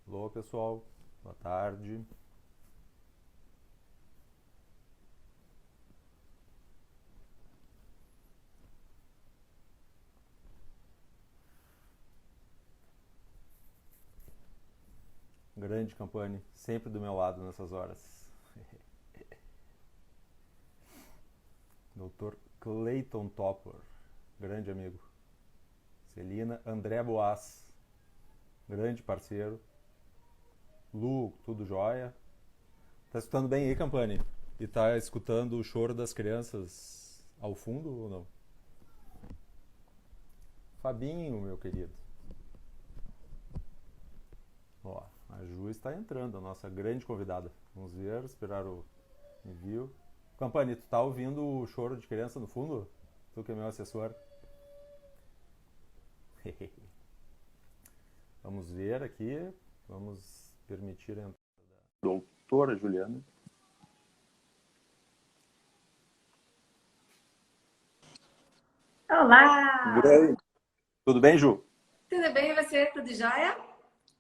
Alô, pessoal. Boa tarde. Grande Campani, sempre do meu lado nessas horas. Dr. Clayton Topper, grande amigo. Celina André Boas, grande parceiro. Lu, tudo jóia? Tá escutando bem aí, Campani? E tá escutando o choro das crianças ao fundo ou não? Fabinho, meu querido. Ó, a Ju está entrando, a nossa grande convidada. Vamos ver, esperar o envio. Campani, tu tá ouvindo o choro de criança no fundo? Tu que é meu assessor. Vamos ver aqui. Vamos permitir a entrada da doutora Juliana. Olá! Grande. Tudo bem, Ju? Tudo bem, e você? Tudo jóia?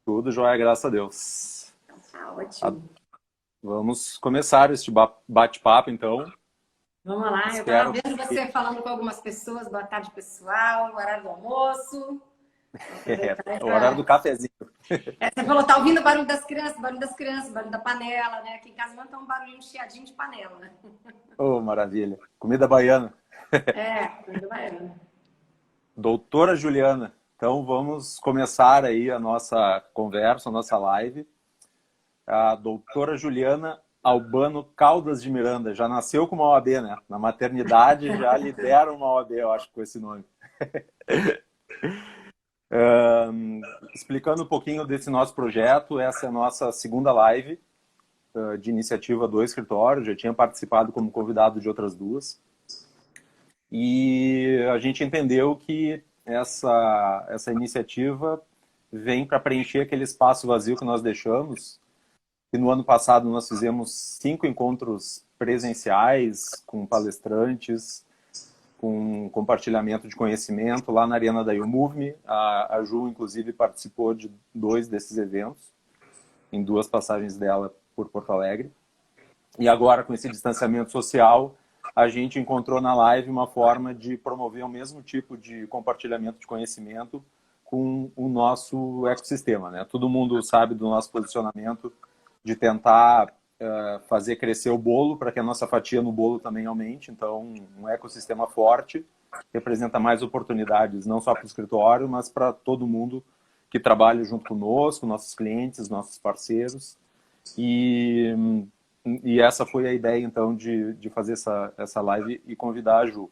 Tudo jóia, graças a Deus. Então, tá Ah, ótimo. vamos começar este bate-papo, então. Vamos lá, eu estava Espero vendo que... você falando com algumas pessoas. Boa tarde, pessoal. Horário do almoço. Vou aproveitar É o horário do essa. cafezinho. Você falou, tá ouvindo o barulho das crianças, barulho da panela, né? Aqui em casa não tá um barulhinho chiadinho de panela, né? Oh, maravilha. Comida baiana. É, do baiano. Doutora Juliana. Então, vamos começar aí a nossa conversa, a nossa live. A doutora Juliana Albano Caldas de Miranda. Já nasceu com uma OAB, né? Na maternidade já lhe deram uma OAB, eu acho, com esse nome. Explicando um pouquinho desse nosso projeto, essa é a nossa segunda live de iniciativa do escritório. Já tinha participado como convidado de outras duas. E a gente entendeu que essa iniciativa vem para preencher aquele espaço vazio que nós deixamos. E no ano passado nós fizemos 5 encontros presenciais com palestrantes, com compartilhamento de conhecimento lá na Arena da YouMove. A Ju, inclusive, participou de 2 desses eventos, em 2 passagens dela por Porto Alegre. E agora, com esse distanciamento social, a gente encontrou na live uma forma de promover o mesmo tipo de compartilhamento de conhecimento com o nosso ecossistema, né? Todo mundo sabe do nosso posicionamento de tentar fazer crescer o bolo para que a nossa fatia no bolo também aumente. Então, um ecossistema forte representa mais oportunidades, não só para o escritório, mas para todo mundo que trabalha junto conosco, nossos clientes, nossos parceiros. E essa foi a ideia, então, de fazer essa live e convidar a Ju.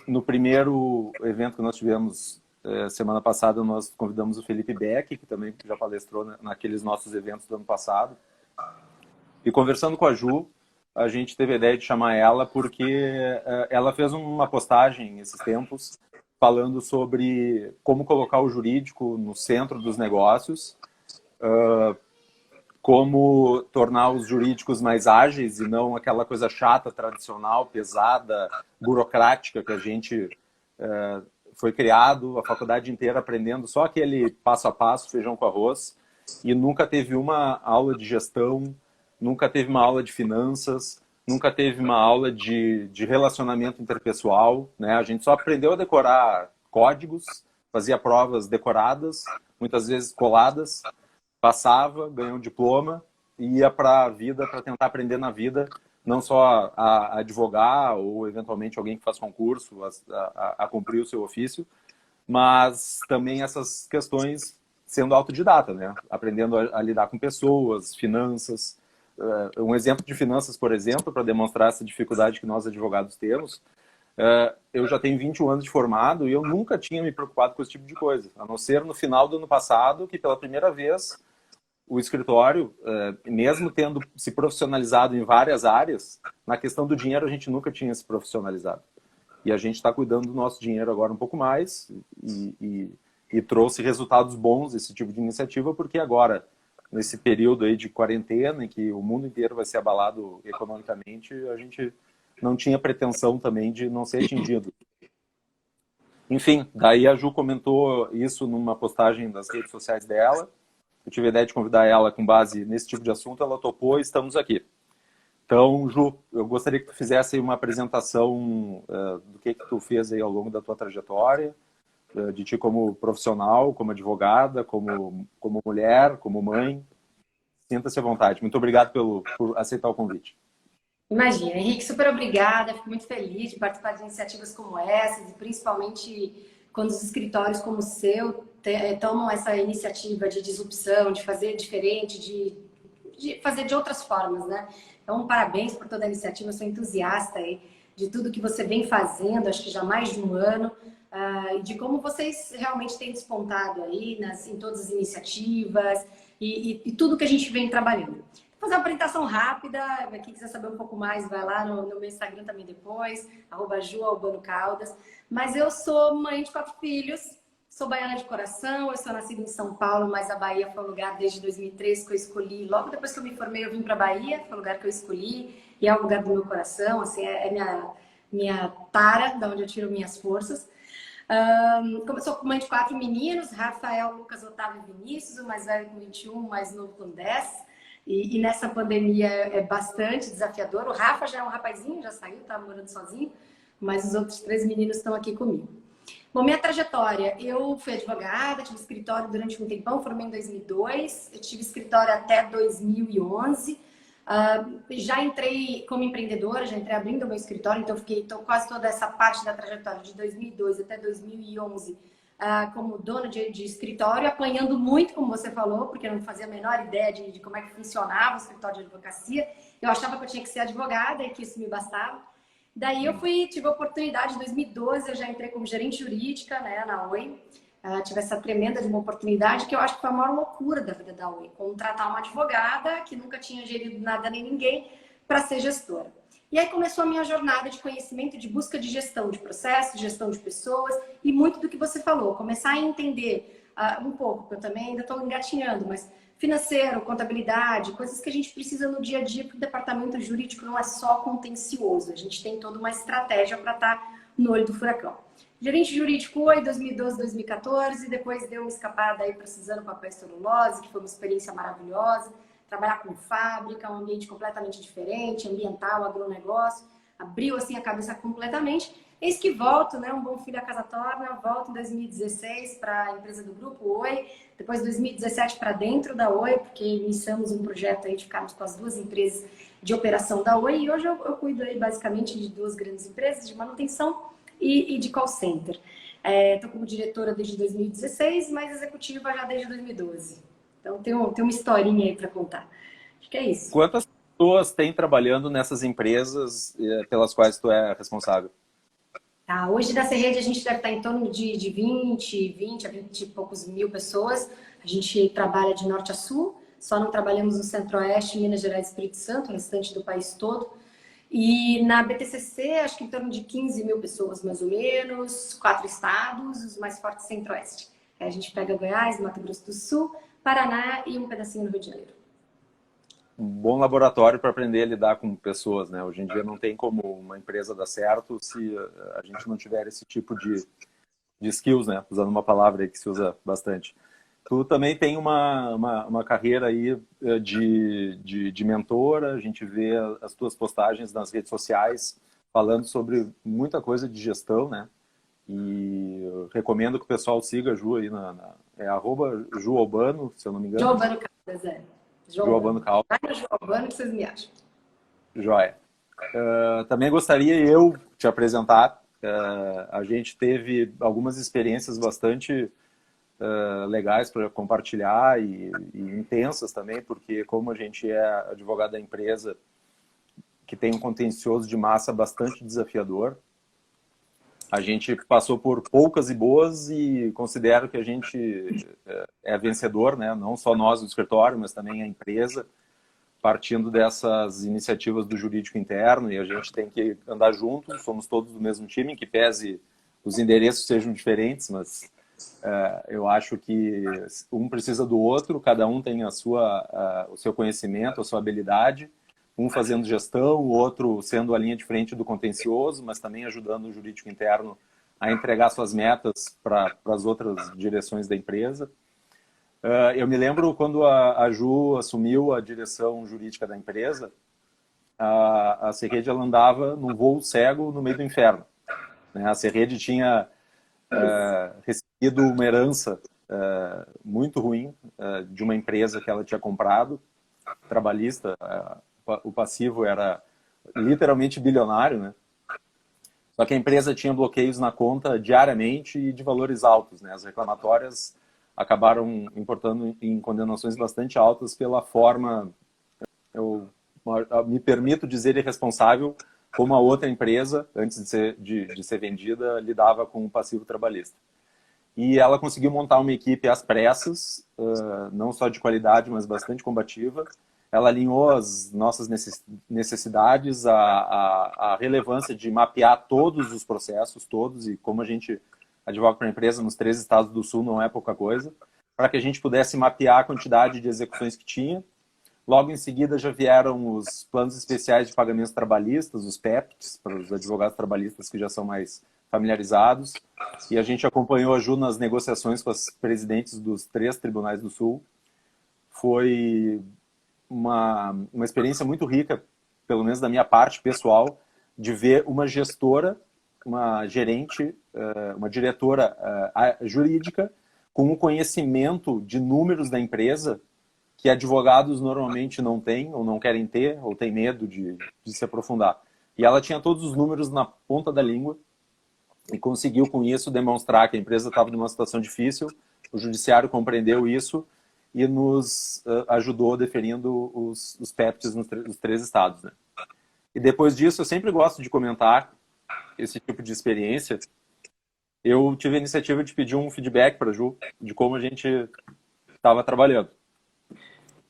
No primeiro evento que nós tivemos semana passada, nós convidamos o Felipe Beck, que também já palestrou naqueles nossos eventos do ano passado. E conversando com a Ju, a gente teve a ideia de chamar ela porque ela fez uma postagem esses tempos falando sobre como colocar o jurídico no centro dos negócios, como tornar os jurídicos mais ágeis e não aquela coisa chata, tradicional, pesada, burocrática que a gente foi criado, a faculdade inteira aprendendo só aquele passo a passo, feijão com arroz, e nunca teve uma aula de gestão, nunca teve uma aula de finanças, nunca teve uma aula de relacionamento interpessoal, né? A gente só aprendeu a decorar códigos, fazia provas decoradas, muitas vezes coladas, passava, ganhou um diploma e ia para a vida, para tentar aprender na vida, não só a advogar ou eventualmente alguém que faz concurso, a cumprir o seu ofício, mas também essas questões sendo autodidata, né? Aprendendo a lidar com pessoas, finanças. Um exemplo de finanças, por exemplo, para demonstrar essa dificuldade que nós advogados temos, eu já tenho 21 anos de formado e eu nunca tinha me preocupado com esse tipo de coisa, a não ser no final do ano passado, que pela primeira vez o escritório, mesmo tendo se profissionalizado em várias áreas, na questão do dinheiro a gente nunca tinha se profissionalizado. E a gente está cuidando do nosso dinheiro agora um pouco mais e trouxe resultados bons esse tipo de iniciativa, porque agora, nesse período aí de quarentena, em que o mundo inteiro vai ser abalado economicamente, a gente não tinha pretensão também de não ser atingido. Enfim, daí a Ju comentou isso numa postagem das redes sociais dela. Eu tive a ideia de convidar ela com base nesse tipo de assunto, ela topou e estamos aqui. Então, Ju, eu gostaria que tu fizesse aí uma apresentação do que tu fez aí ao longo da tua trajetória, de ti como profissional, como advogada, como mulher, como mãe. Sinta-se à vontade. Muito obrigado por aceitar o convite. Imagina, Henrique, super obrigada. Fico muito feliz de participar de iniciativas como essas, e principalmente quando os escritórios como o seu tomam essa iniciativa de disrupção, de fazer diferente, de fazer de outras formas, né? Então, parabéns por toda a iniciativa. Eu sou entusiasta aí de tudo que você vem fazendo, acho que já há mais de um ano, e de como vocês realmente têm despontado aí em todas as iniciativas e tudo que a gente vem trabalhando. Vou fazer uma apresentação rápida. Quem quiser saber um pouco mais, vai lá no meu Instagram também depois, @jualbanocaldas. Mas eu sou mãe de 4 filhos, sou baiana de coração, eu sou nascida em São Paulo, mas a Bahia foi o lugar desde 2003 que eu escolhi. Logo depois que eu me formei, eu vim para a Bahia, foi o lugar que eu escolhi e é o lugar do meu coração, assim, é minha tara, da onde eu tiro minhas forças. Como eu sou mãe de 4 meninos, Rafael, Lucas, Otávio e Vinícius, o mais velho com 21, o mais novo com 10. E nessa pandemia é bastante desafiador. O Rafa já é um rapazinho, já saiu, tá morando sozinho, mas os outros 3 meninos estão aqui comigo. Bom, minha trajetória, eu fui advogada, tive escritório durante um tempão, formei em 2002, eu tive escritório até 2011, já entrei como empreendedora, já entrei abrindo o meu escritório, então fiquei quase toda essa parte da trajetória de 2002 até 2011 como dona de escritório, apanhando muito, como você falou, porque eu não fazia a menor ideia de como é que funcionava o escritório de advocacia. Eu achava que eu tinha que ser advogada e que isso me bastava. Daí eu tive a oportunidade, em 2012, eu já entrei como gerente jurídica, né, na Oi. Tive essa tremenda de uma oportunidade que eu acho que foi a maior loucura da vida da Oi. Contratar uma advogada que nunca tinha gerido nada nem ninguém para ser gestora. E aí começou a minha jornada de conhecimento, de busca de gestão de processos, gestão de pessoas e muito do que você falou. Começar a entender um pouco, porque eu também ainda estou engatinhando, mas financeiro, contabilidade, coisas que a gente precisa no dia a dia, porque o departamento jurídico não é só contencioso. A gente tem toda uma estratégia para estar no olho do furacão. Gerente jurídico foi 2012, 2014, depois deu uma escapada aí para Suzano Papel e Celulose, que foi uma experiência maravilhosa. Trabalhar com fábrica, um ambiente completamente diferente, ambiental, agronegócio, abriu assim a cabeça completamente. Eis que volto, né? Um bom filho a casa torna, volto em 2016 para a empresa do grupo Oi, depois 2017 para dentro da Oi, porque iniciamos um projeto aí de ficarmos com as 2 empresas de operação da Oi, e hoje eu cuido aí basicamente de 2 grandes empresas de manutenção e de call center. Estou como diretora desde 2016, mas executiva já desde 2012. Então tem uma historinha aí para contar. Acho que é isso. Quantas pessoas tem trabalhando nessas empresas pelas quais tu é responsável? Tá, hoje da Serrede a gente deve estar em torno de 20 a 20 e poucos mil pessoas. A gente trabalha de norte a sul, só não trabalhamos no centro-oeste, Minas Gerais e Espírito Santo, o restante do país todo. E na BTCC, acho que em torno de 15 mil pessoas, mais ou menos, 4 estados, os mais fortes centro-oeste. A gente pega Goiás, Mato Grosso do Sul, Paraná e um pedacinho do Rio de Janeiro. Um bom laboratório para aprender a lidar com pessoas, né? Hoje em dia não tem como uma empresa dar certo se a gente não tiver esse tipo de skills, né? Usando uma palavra aí que se usa bastante. Tu também tem uma carreira aí de mentora, a gente vê as tuas postagens nas redes sociais falando sobre muita coisa de gestão, né? E eu recomendo que o pessoal siga a Ju aí é @jualbano, se eu não me engano. Jualbano Caldas, Jualbano Caldas. Vai no Jualbano que vocês me acham. Joia. Também gostaria eu te apresentar. A gente teve algumas experiências bastante legais para compartilhar e intensas também, porque como a gente é advogado da empresa que tem um contencioso de massa bastante desafiador, a gente passou por poucas e boas e considero que a gente é vencedor, né? Não só nós do escritório, mas também a empresa, partindo dessas iniciativas do jurídico interno, e a gente tem que andar juntos, somos todos do mesmo time, que pese os endereços sejam diferentes, mas eu acho que um precisa do outro, cada um tem o seu conhecimento, a sua habilidade, um fazendo gestão, o outro sendo a linha de frente do contencioso, mas também ajudando o jurídico interno a entregar suas metas para as outras direções da empresa. Eu me lembro quando a Ju assumiu a direção jurídica da empresa, a Serrede ela andava num voo cego no meio do inferno. A Serrede tinha recebido uma herança muito ruim de uma empresa que ela tinha comprado, trabalhista. O passivo era literalmente bilionário, né? Só que a empresa tinha bloqueios na conta diariamente e de valores altos, né? As reclamatórias acabaram importando em condenações bastante altas pela forma, eu me permito dizer, irresponsável, como a outra empresa, antes de ser vendida, lidava com o passivo trabalhista. E ela conseguiu montar uma equipe às pressas, não só de qualidade, mas bastante combativa. Ela alinhou as nossas necessidades, a relevância de mapear todos os processos, todos, e como a gente advoga para a empresa nos 3 estados do Sul, não é pouca coisa, para que a gente pudesse mapear a quantidade de execuções que tinha. Logo em seguida já vieram os planos especiais de pagamentos trabalhistas, os PEPs, para os advogados trabalhistas que já são mais familiarizados, e a gente acompanhou a Ju nas negociações com as presidentes dos 3 tribunais do Sul. Foi uma experiência muito rica, pelo menos da minha parte pessoal, de ver uma gestora, uma gerente, uma diretora jurídica com um conhecimento de números da empresa que advogados normalmente não têm, ou não querem ter, ou têm medo de se aprofundar. E ela tinha todos os números na ponta da língua e conseguiu, com isso, demonstrar que a empresa estava numa situação difícil. O judiciário compreendeu isso e nos ajudou deferindo os PEPs nos 3 estados. Né? E depois disso, eu sempre gosto de comentar esse tipo de experiência. Eu tive a iniciativa de pedir um feedback para a Ju de como a gente estava trabalhando.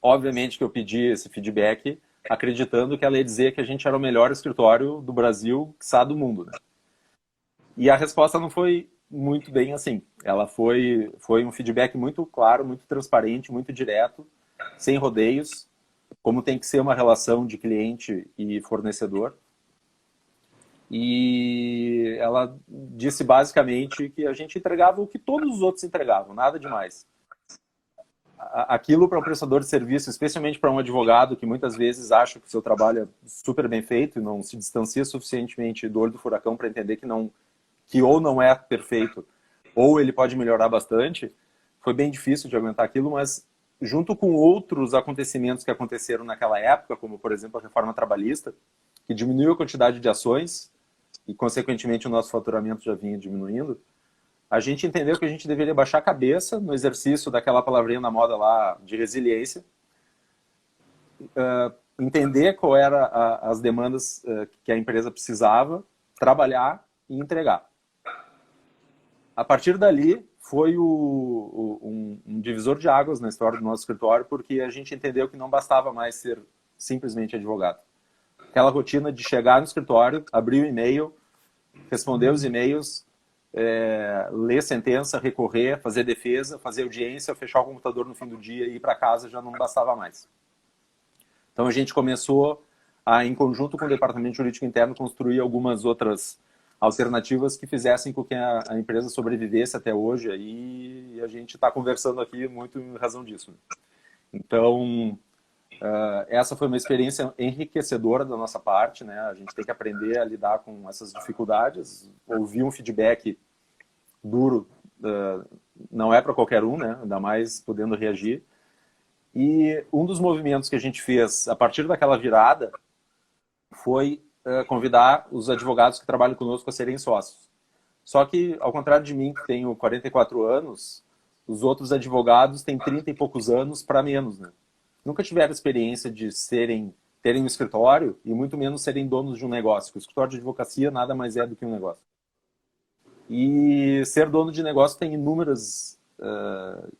Obviamente que eu pedi esse feedback acreditando que ela ia dizer que a gente era o melhor escritório do Brasil, quiçá do mundo. Né? E a resposta não foi muito bem assim. Ela foi um feedback muito claro, muito transparente, muito direto, sem rodeios, como tem que ser uma relação de cliente e fornecedor. E ela disse basicamente que a gente entregava o que todos os outros entregavam, nada demais. Aquilo para um prestador de serviço, especialmente para um advogado que muitas vezes acha que o seu trabalho é super bem feito e não se distancia suficientemente do olho do furacão para entender que ou não é perfeito, ou ele pode melhorar bastante, foi bem difícil de aguentar aquilo, mas junto com outros acontecimentos que aconteceram naquela época, como por exemplo a reforma trabalhista, que diminuiu a quantidade de ações e consequentemente o nosso faturamento já vinha diminuindo, a gente entendeu que a gente deveria baixar a cabeça no exercício daquela palavrinha na moda lá de resiliência, entender qual era as demandas que a empresa precisava, trabalhar e entregar. A partir dali, foi um divisor de águas na história do nosso escritório, porque a gente entendeu que não bastava mais ser simplesmente advogado. Aquela rotina de chegar no escritório, abrir o e-mail, responder os e-mails, ler sentença, recorrer, fazer defesa, fazer audiência, fechar o computador no fim do dia e ir para casa já não bastava mais. Então a gente começou a, em conjunto com o Departamento Jurídico Interno, construir algumas outras alternativas que fizessem com que a empresa sobrevivesse até hoje, e a gente está conversando aqui muito em razão disso. Então, essa foi uma experiência enriquecedora da nossa parte, né? A gente tem que aprender a lidar com essas dificuldades, ouvir um feedback duro não é para qualquer um, né? Ainda mais podendo reagir. E um dos movimentos que a gente fez a partir daquela virada foi convidar os advogados que trabalham conosco a serem sócios. Só que, ao contrário de mim, que tenho 44 anos, os outros advogados têm 30 e poucos anos para menos, né? Nunca tiveram experiência de terem um escritório e muito menos serem donos de um negócio. O escritório de advocacia nada mais é do que um negócio. E ser dono de negócio tem inúmeras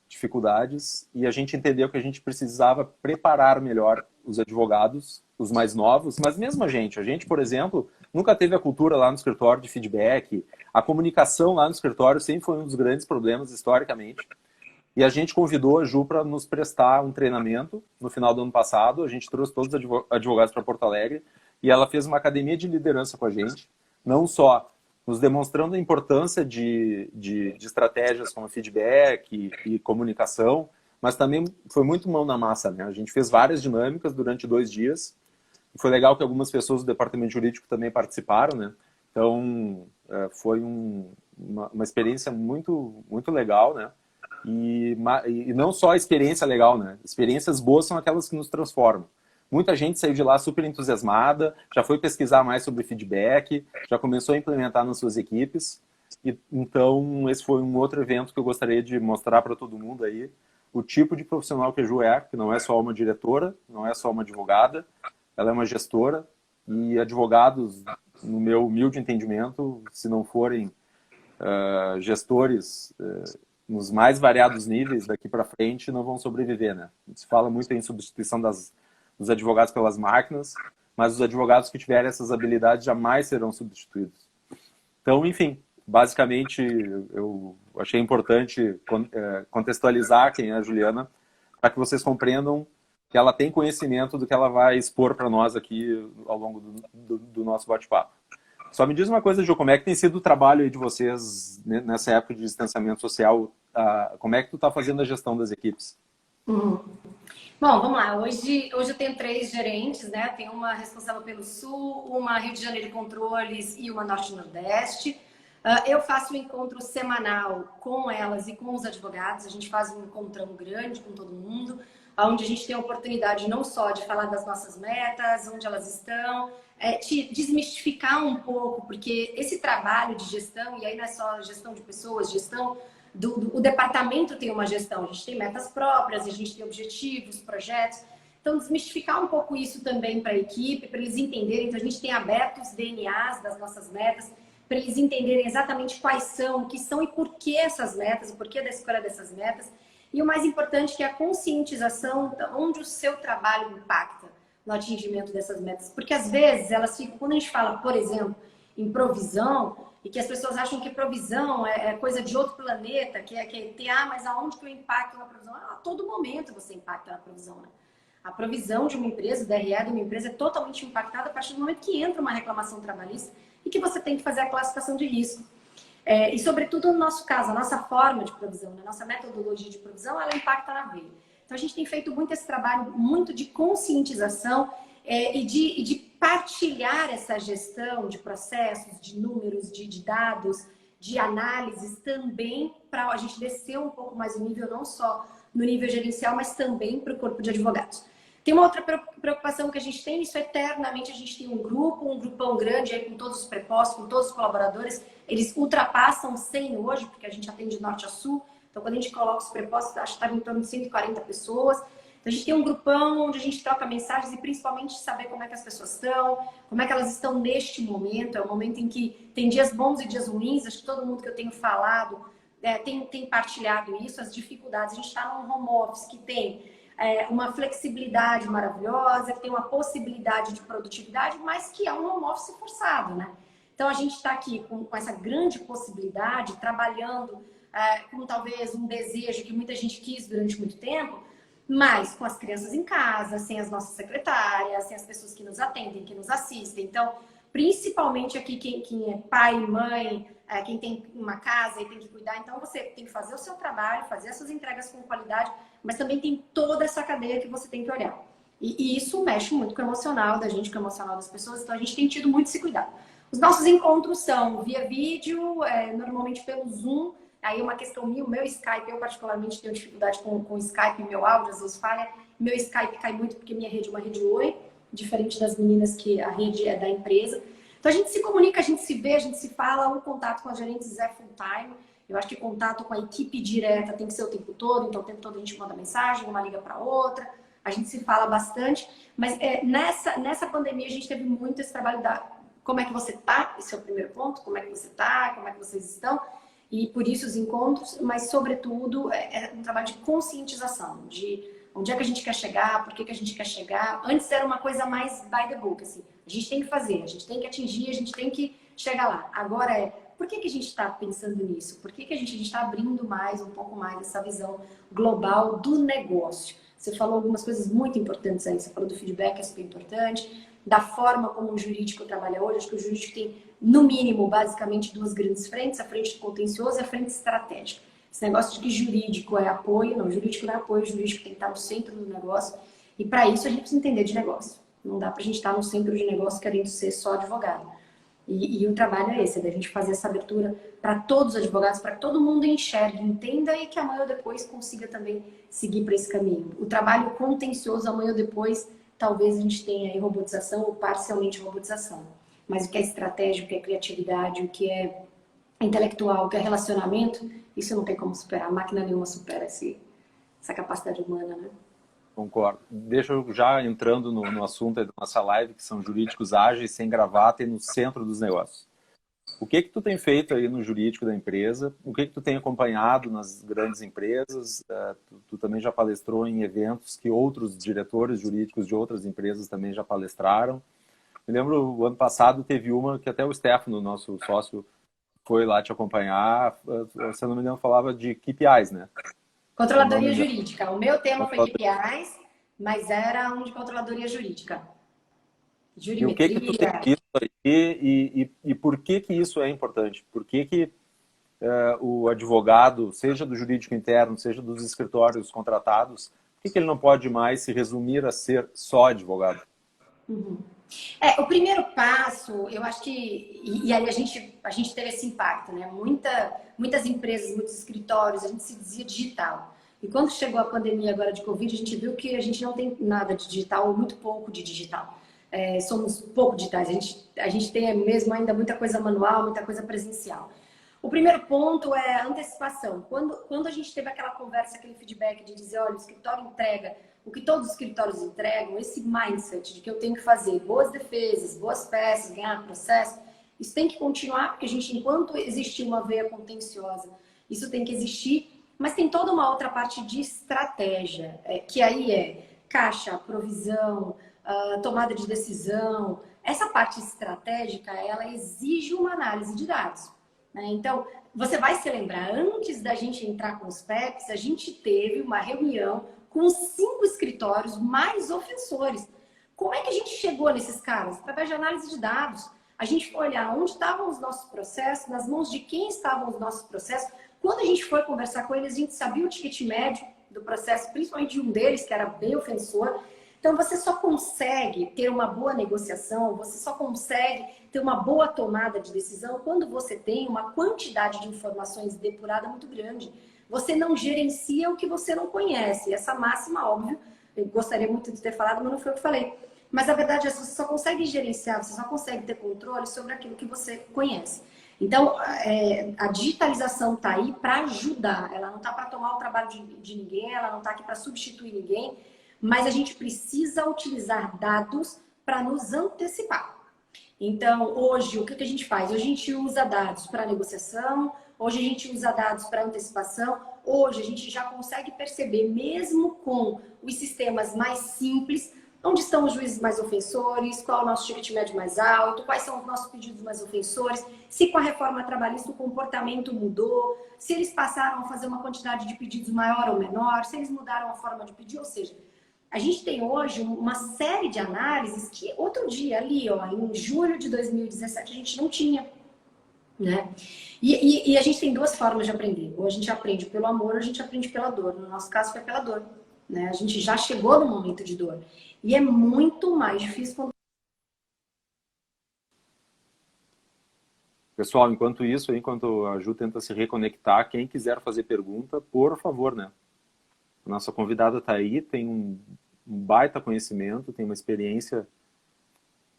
dificuldades, e a gente entendeu que a gente precisava preparar melhor os advogados, os mais novos, mas mesmo a gente, por exemplo, nunca teve a cultura lá no escritório de feedback. A comunicação lá no escritório sempre foi um dos grandes problemas historicamente. E a gente convidou a Ju para nos prestar um treinamento no final do ano passado. A gente trouxe todos os advogados para Porto Alegre e ela fez uma academia de liderança com a gente, não só nos demonstrando a importância de estratégias como feedback e comunicação, mas também foi muito mão na massa, né? A gente fez várias dinâmicas durante 2 dias, e foi legal que algumas pessoas do departamento jurídico também participaram, né? Então, foi uma experiência muito, muito legal, né? E não só a experiência legal, né? Experiências boas são aquelas que nos transformam. Muita gente saiu de lá super entusiasmada, já foi pesquisar mais sobre feedback, já começou a implementar nas suas equipes. Então, esse foi um outro evento que eu gostaria de mostrar para todo mundo aí, o tipo de profissional que a Ju é, que não é só uma diretora, não é só uma advogada, ela é uma gestora, e advogados, no meu humilde entendimento, se não forem gestores nos mais variados níveis daqui para frente, não vão sobreviver, né? Se fala muito em substituição dos advogados pelas máquinas, mas os advogados que tiverem essas habilidades jamais serão substituídos. Então, enfim, basicamente, eu achei importante contextualizar quem é a Juliana, para que vocês compreendam que ela tem conhecimento do que ela vai expor para nós aqui ao longo do nosso bate-papo. Só me diz uma coisa, Ju, como é que tem sido o trabalho aí de vocês nessa época de distanciamento social? Como é que tu está fazendo a gestão das equipes? Bom, vamos lá. Hoje eu tenho 3 gerentes, né? Tenho uma responsável pelo Sul, uma Rio de Janeiro de Controles e uma Norte e Nordeste. Eu faço um encontro semanal com elas e com os advogados. A gente faz um encontrão grande com todo mundo, onde a gente tem a oportunidade não só de falar das nossas metas, onde elas estão, de desmistificar um pouco, porque esse trabalho de gestão, e aí não é só gestão de pessoas, gestão o departamento tem uma gestão, a gente tem metas próprias, a gente tem objetivos, projetos. Então, desmistificar um pouco isso também para a equipe, para eles entenderem. Então, a gente tem aberto os DNAs das nossas metas, para eles entenderem exatamente quais são, o que são e por que essas metas, o porquê da escolha dessas metas. E o mais importante que é a conscientização onde o seu trabalho impacta no atingimento dessas metas. Porque, às vezes, elas ficam... Quando a gente fala, por exemplo, em provisão, e que as pessoas acham que provisão é coisa de outro planeta, que é ter, mas aonde que eu impacto na provisão? A todo momento você impacta na provisão, né? A provisão de uma empresa, o DRE de uma empresa é totalmente impactada a partir do momento que entra uma reclamação trabalhista e que você tem que fazer a classificação de risco. E, sobretudo, no nosso caso, a nossa forma de provisão, a nossa metodologia de provisão, ela impacta na veia. Então, a gente tem feito muito esse trabalho, muito de conscientização e de partilhar essa gestão de processos, de números, de dados, de análises também para a gente descer um pouco mais o nível, não só no nível gerencial, mas também para o corpo de advogados. Tem uma outra preocupação que a gente tem, isso eternamente, a gente tem um grupão grande aí com todos os prepostos, com todos os colaboradores, eles ultrapassam 100 hoje, porque a gente atende de norte a sul, então quando a gente coloca os prepostos, acho que está em torno de 140 pessoas. Então, a gente tem um grupão onde a gente troca mensagens e principalmente saber como é que as pessoas estão, como é que elas estão neste momento. É um momento em que tem dias bons e dias ruins. Acho que todo mundo que eu tenho falado tem partilhado isso, as dificuldades. A gente está num home office que tem uma flexibilidade maravilhosa, que tem uma possibilidade de produtividade, mas que é um home office forçado, né? Então, a gente está aqui com essa grande possibilidade, trabalhando com talvez um desejo que muita gente quis durante muito tempo, mas com as crianças em casa, sem as nossas secretárias, sem as pessoas que nos atendem, que nos assistem. Então, principalmente aqui quem é pai, mãe, quem tem uma casa e tem que cuidar, então você tem que fazer o seu trabalho, fazer as suas entregas com qualidade, mas também tem toda essa cadeia que você tem que olhar. E isso mexe muito com o emocional da gente, com o emocional das pessoas, então a gente tem tido muito esse cuidado. Os nossos encontros são via vídeo, normalmente pelo Zoom. Aí uma questão minha, o meu Skype, eu particularmente tenho dificuldade com o Skype, meu áudio às vezes falha. Meu Skype cai muito porque minha rede é uma rede Oi, diferente das meninas que a rede é da empresa. Então a gente se comunica, a gente se vê, a gente se fala, o contato com as gerentes é full time. Eu acho que contato com a equipe direta tem que ser o tempo todo, então o tempo todo a gente manda mensagem, uma liga para outra, a gente se fala bastante. Mas nessa pandemia a gente teve muito esse trabalho da como é que você tá, esse é o primeiro ponto, como é que você tá, como é que vocês estão. E por isso os encontros, mas sobretudo é um trabalho de conscientização, de onde é que a gente quer chegar, por que a gente quer chegar. Antes era uma coisa mais by the book, assim, a gente tem que fazer, a gente tem que atingir, a gente tem que chegar lá. Agora por que a gente está pensando nisso? Por que a gente está abrindo um pouco mais essa visão global do negócio? Você falou algumas coisas muito importantes aí, você falou do feedback, que é super importante, da forma como o jurídico trabalha hoje. Acho que o jurídico tem no mínimo, basicamente, duas grandes frentes, a frente do contencioso e a frente estratégica. Esse negócio de que jurídico é apoio, não, jurídico não é apoio, jurídico tem que estar no centro do negócio. E para isso a gente precisa entender de negócio. Não dá para a gente estar no centro de negócio querendo ser só advogado. E o trabalho é esse, é da gente fazer essa abertura para todos os advogados, para que todo mundo enxergue, entenda e que amanhã ou depois consiga também seguir para esse caminho. O trabalho contencioso, amanhã ou depois, talvez a gente tenha aí robotização ou parcialmente robotização. Mas o que é estratégia, o que é criatividade, o que é intelectual, o que é relacionamento, isso não tem como superar. A máquina nenhuma supera essa capacidade humana, né? Concordo. Deixa eu já entrando no assunto da nossa live, que são jurídicos ágeis, sem gravata e no centro dos negócios. O que tu tem feito aí no jurídico da empresa? O que tu tem acompanhado nas grandes empresas? Tu também já palestrou em eventos que outros diretores jurídicos de outras empresas também já palestraram. Me lembro, o ano passado teve uma que até o Stefano, nosso sócio, foi lá te acompanhar. Se eu não me engano, falava de KPIs, né? Controladoria jurídica. O meu tema foi KPIs, mas era um de controladoria jurídica. E o que tu tem visto aí e por que isso é importante? Por que o advogado, seja do jurídico interno, seja dos escritórios contratados, por que ele não pode mais se resumir a ser só advogado? Uhum. O primeiro passo, eu acho que, e aí a gente teve esse impacto, né? Muitas empresas, muitos escritórios, a gente se dizia digital. E quando chegou a pandemia agora de Covid, a gente viu que a gente não tem nada de digital, ou muito pouco de digital. Somos pouco digitais, a gente tem mesmo ainda muita coisa manual, muita coisa presencial. O primeiro ponto é a antecipação. Quando a gente teve aquela conversa, aquele feedback de dizer, olha, o escritório entrega o que todos os escritórios entregam, esse mindset de que eu tenho que fazer boas defesas, boas peças, ganhar processo, isso tem que continuar, porque a gente, enquanto existir uma veia contenciosa, isso tem que existir, mas tem toda uma outra parte de estratégia, que aí é caixa, provisão, tomada de decisão. Essa parte estratégica, ela exige uma análise de dados, né? Então, você vai se lembrar, antes da gente entrar com os PEPs, a gente teve uma reunião com os 5 escritórios mais ofensores. Como é que a gente chegou nesses caras? Através de análise de dados. A gente foi olhar onde estavam os nossos processos, nas mãos de quem estavam os nossos processos. Quando a gente foi conversar com eles, a gente sabia o ticket médio do processo, principalmente de um deles, que era bem ofensor. Então, você só consegue ter uma boa negociação, você só consegue ter uma boa tomada de decisão quando você tem uma quantidade de informações depurada muito grande. Você não gerencia o que você não conhece. Essa máxima, óbvio, eu gostaria muito de ter falado, mas não foi o que falei. Mas a verdade é que você só consegue gerenciar, você só consegue ter controle sobre aquilo que você conhece. Então, a digitalização está aí para ajudar. Ela não está para tomar o trabalho de ninguém, ela não está aqui para substituir ninguém, mas a gente precisa utilizar dados para nos antecipar. Então, hoje, o que a gente faz? Hoje a gente usa dados para negociação, hoje a gente usa dados para antecipação, hoje a gente já consegue perceber, mesmo com os sistemas mais simples, onde estão os juízes mais ofensores, qual é o nosso ticket médio mais alto, quais são os nossos pedidos mais ofensores, se com a reforma trabalhista o comportamento mudou, se eles passaram a fazer uma quantidade de pedidos maior ou menor, se eles mudaram a forma de pedir, ou seja, a gente tem hoje uma série de análises que outro dia ali, ó, em julho de 2017, a gente não tinha, né? E a gente tem duas formas de aprender. Ou a gente aprende pelo amor, ou a gente aprende pela dor. No nosso caso foi pela dor, né? A gente já chegou no momento de dor. E é muito mais difícil quando... Pessoal, enquanto isso, enquanto a Ju tenta se reconectar, quem quiser fazer pergunta, por favor, né? A nossa convidada está aí, tem um baita conhecimento, tem uma experiência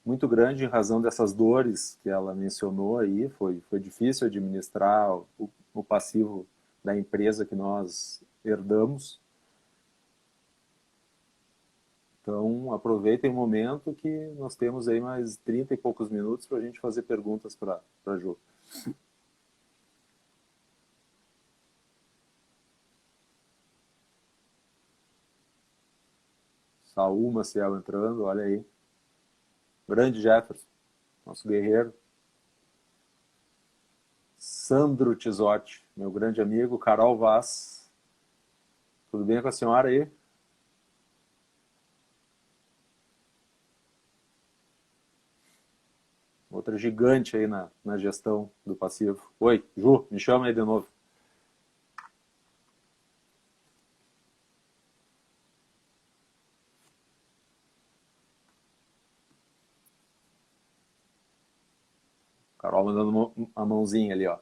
muito grande em razão dessas dores que ela mencionou aí. Foi difícil administrar o passivo da empresa que nós herdamos. Então, aproveitem o momento que nós temos aí mais 30 e poucos minutos para a gente fazer perguntas para a Ju. Saúl Maciel entrando, olha aí. Grande Jefferson, nosso guerreiro. Sandro Tizotti, meu grande amigo. Carol Vaz. Tudo bem com a senhora aí? Vou outra gigante aí na gestão do passivo. Oi, Ju, me chama aí de novo. Carol mandando a mãozinha ali, ó.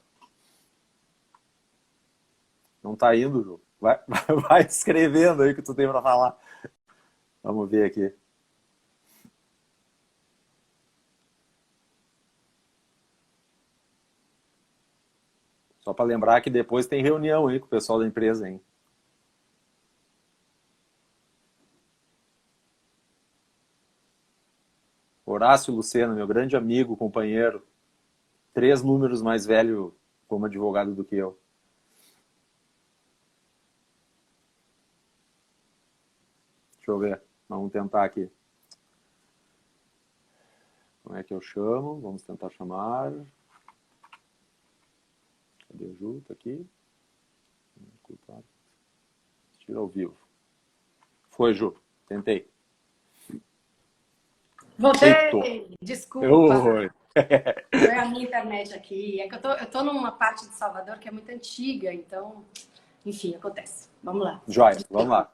Não tá indo, Ju. Vai escrevendo aí o que tu tem para falar. Vamos ver aqui. Só para lembrar que depois tem reunião aí com o pessoal da empresa, hein? Horácio Lucena, meu grande amigo, companheiro. 3 números mais velho como advogado do que eu. Deixa eu ver. Vamos tentar aqui. Como é que eu chamo? Vamos tentar chamar. Cadê o Ju? Tá aqui. Tira ao vivo. Foi, Ju. Tentei. Voltei! Desculpa. Oi. Foi a minha internet aqui. É que eu tô numa parte de Salvador que é muito antiga, então, enfim, acontece. Vamos lá. Joia, vamos lá.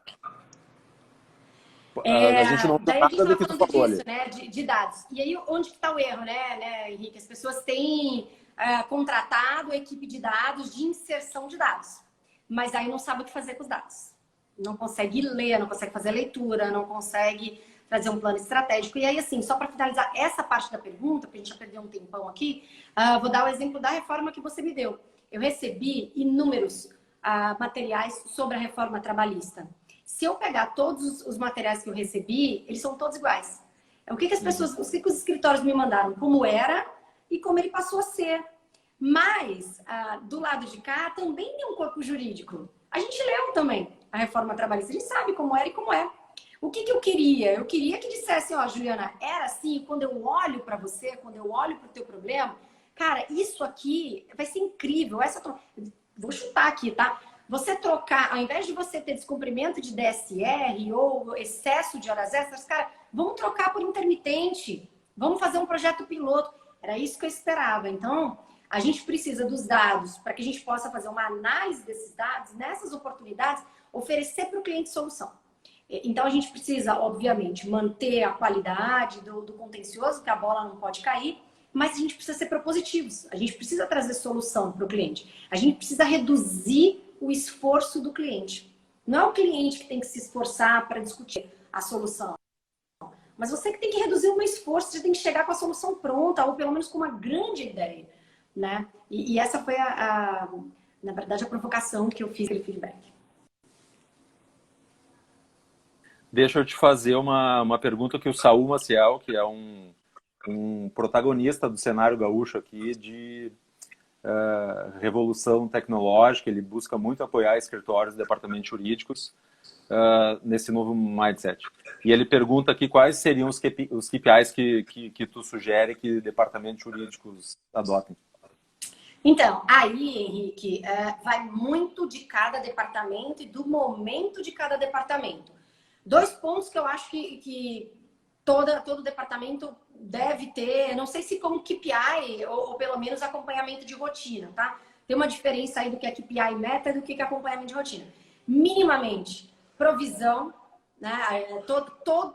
A gente não tem nada do que tu falou disso, ali. Né, de dados. E aí, onde que está o erro, né, Henrique? As pessoas têm contratado a equipe de dados de inserção de dados, mas aí não sabe o que fazer com os dados. Não consegue ler, não consegue fazer leitura, não consegue trazer um plano estratégico. E aí, assim, só para finalizar essa parte da pergunta, porque a gente já perdeu um tempão aqui, vou dar o exemplo da reforma que você me deu. Eu recebi inúmeros materiais sobre a reforma trabalhista. Se eu pegar todos os materiais que eu recebi, eles são todos iguais. O que as pessoas, o que os escritórios me mandaram, como era e como ele passou a ser. Mas, do lado de cá, também tem um corpo jurídico. A gente leu também a reforma trabalhista, a gente sabe como era e como é. O que eu queria? Eu queria que dissessem, ó, Juliana, era assim, quando eu olho para você, quando eu olho para o teu problema, cara, isso aqui vai ser incrível. Vou chutar aqui, tá? Você trocar, ao invés de você ter descumprimento de DSR ou excesso de horas extras, cara, vamos trocar por intermitente. Vamos fazer um projeto piloto. Era isso que eu esperava. Então, a gente precisa dos dados para que a gente possa fazer uma análise desses dados, nessas oportunidades, oferecer para o cliente solução. Então, a gente precisa, obviamente, manter a qualidade do contencioso, que a bola não pode cair, mas a gente precisa ser propositivos. A gente precisa trazer solução para o cliente. A gente precisa reduzir o esforço do cliente. Não é o cliente que tem que se esforçar para discutir a solução. Mas você que tem que reduzir o esforço, você tem que chegar com a solução pronta, ou pelo menos com uma grande ideia. Né? E essa foi, na verdade, a provocação que eu fiz aquele feedback. Deixa eu te fazer uma pergunta que o Saul Maciel, que é um protagonista do cenário gaúcho aqui de revolução tecnológica, ele busca muito apoiar escritórios e departamentos jurídicos nesse novo mindset. E ele pergunta aqui quais seriam os KPIs que tu sugere que departamentos jurídicos adotem. Então, aí, Henrique, vai muito de cada departamento e do momento de cada departamento. 2 pontos que eu acho que todo departamento deve ter, não sei se como KPI ou pelo menos acompanhamento de rotina, tá? Tem uma diferença aí do que é KPI e meta e do que é acompanhamento de rotina. Minimamente, provisão, né?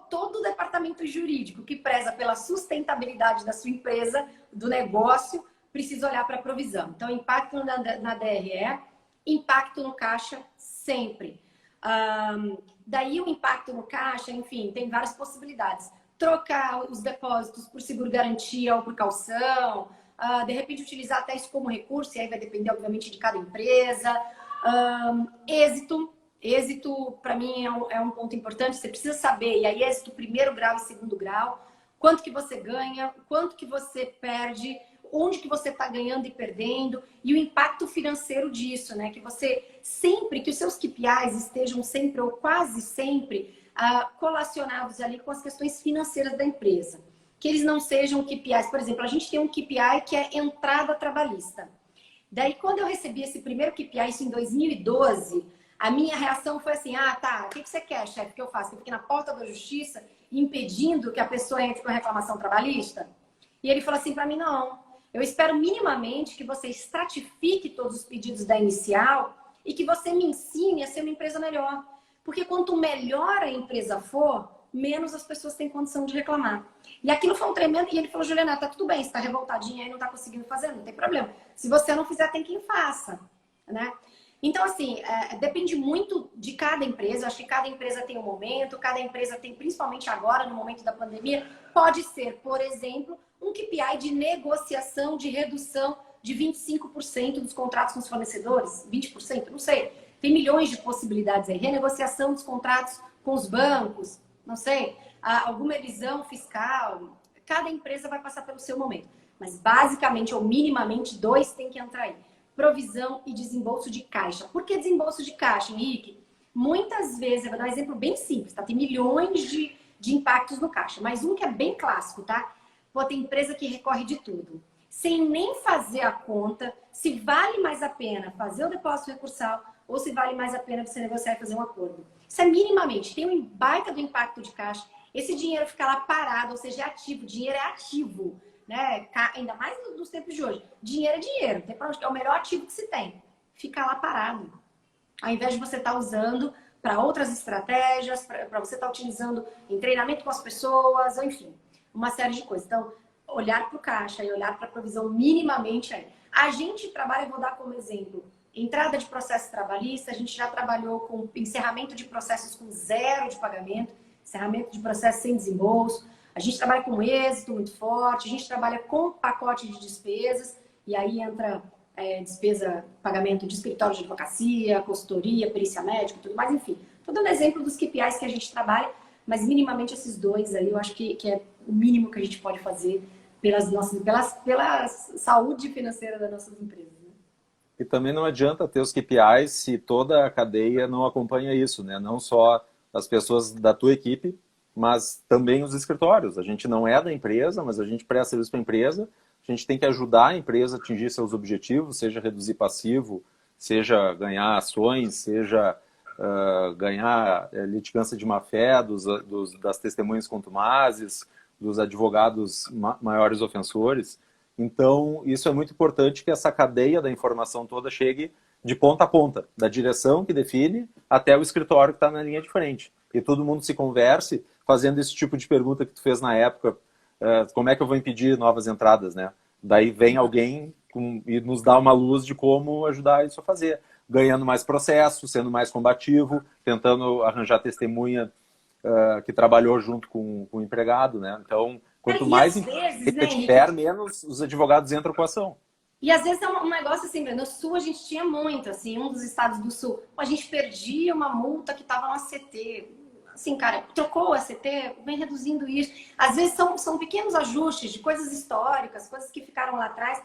Todo departamento jurídico que preza pela sustentabilidade da sua empresa, do negócio, precisa olhar para a provisão. Então, impacto na DRE, impacto no caixa sempre. Daí o impacto no caixa, enfim, tem várias possibilidades. Trocar os depósitos por seguro-garantia ou por calção, de repente utilizar até isso como recurso, e aí vai depender, obviamente, de cada empresa. Êxito, para mim, é um ponto importante. Você precisa saber, e aí êxito 1º grau e 2º grau, quanto que você ganha, quanto que você perde, onde que você está ganhando e perdendo, e o impacto financeiro disso, né? Que você sempre, que os seus KPIs estejam sempre ou quase sempre colacionados ali com as questões financeiras da empresa. Que eles não sejam KPIs. Por exemplo, a gente tem um KPI que é entrada trabalhista. Daí, quando eu recebi esse primeiro KPI, isso em 2012, a minha reação foi assim, tá, o que você quer, chefe, que eu faço? Que eu fique na porta da justiça impedindo que a pessoa entre com a reclamação trabalhista? E ele falou assim para mim, não, eu espero minimamente que você estratifique todos os pedidos da inicial e que você me ensine a ser uma empresa melhor. Porque quanto melhor a empresa for, menos as pessoas têm condição de reclamar. E aquilo foi um tremendo... E ele falou, Juliana, tá tudo bem, você tá revoltadinha aí, não tá conseguindo fazer, não tem problema. Se você não fizer, tem quem faça, né? Então, assim, depende muito de cada empresa. Acho que cada empresa tem um momento, cada empresa tem, principalmente agora, no momento da pandemia, pode ser, por exemplo, um KPI de negociação de redução de 25% dos contratos com os fornecedores, 20%, não sei. Tem milhões de possibilidades aí. Renegociação dos contratos com os bancos, não sei. Alguma revisão fiscal. Cada empresa vai passar pelo seu momento. Mas, basicamente, ou minimamente, 2 tem que entrar aí. Provisão e desembolso de caixa. Por que desembolso de caixa, Henrique? Muitas vezes, eu vou dar um exemplo bem simples, tá? Tem milhões de impactos no caixa, mas um que é bem clássico, tá? Pô, tem empresa que recorre de tudo. Sem nem fazer a conta, se vale mais a pena fazer o depósito recursal ou se vale mais a pena você negociar e fazer um acordo. Isso é minimamente, tem um baita do impacto de caixa. Esse dinheiro fica lá parado, ou seja, é ativo. Dinheiro é ativo. Né? Ainda mais nos tempos de hoje. Dinheiro é dinheiro, é o melhor ativo que se tem. Fica lá parado. Ao invés de você estar usando para outras estratégias, para você estar utilizando em treinamento com as pessoas, ou enfim, uma série de coisas. Então, olhar para o caixa e olhar para a provisão minimamente aí. A gente trabalha, vou dar como exemplo, entrada de processo trabalhista, a gente já trabalhou com encerramento de processos com 0 de pagamento, encerramento de processo sem desembolso. A gente trabalha com êxito muito forte, a gente trabalha com pacote de despesas, e aí entra despesa, pagamento de escritório de advocacia, consultoria, perícia médica, tudo mais, enfim. Estou dando exemplo dos KPIs que a gente trabalha, mas minimamente esses 2 aí, eu acho que é o mínimo que a gente pode fazer pela saúde financeira das nossas empresas. Né? E também não adianta ter os KPIs se toda a cadeia não acompanha isso, né? Não só as pessoas da tua equipe, mas também os escritórios. A gente não é da empresa, mas a gente presta serviço para a empresa. A gente tem que ajudar a empresa a atingir seus objetivos, seja reduzir passivo, seja ganhar ações, seja ganhar litigância de má-fé das testemunhas contumazes, dos advogados maiores ofensores. Então, isso é muito importante que essa cadeia da informação toda chegue de ponta a ponta, da direção que define até o escritório que está na linha de frente. E todo mundo se converse fazendo esse tipo de pergunta que tu fez na época, como é que eu vou impedir novas entradas, né? Daí vem alguém e nos dá uma luz de como ajudar isso a fazer. Ganhando mais processo, sendo mais combativo, tentando arranjar testemunha que trabalhou junto com o empregado, né? Então, quanto mais empresa tiver, menos os advogados entram com a ação. E às vezes é um negócio assim, no Sul a gente tinha muito, assim, um dos estados do Sul, a gente perdia uma multa que estava no ACT. Assim, cara, trocou o ACT, vem reduzindo isso. Às vezes são pequenos ajustes de coisas históricas, coisas que ficaram lá atrás,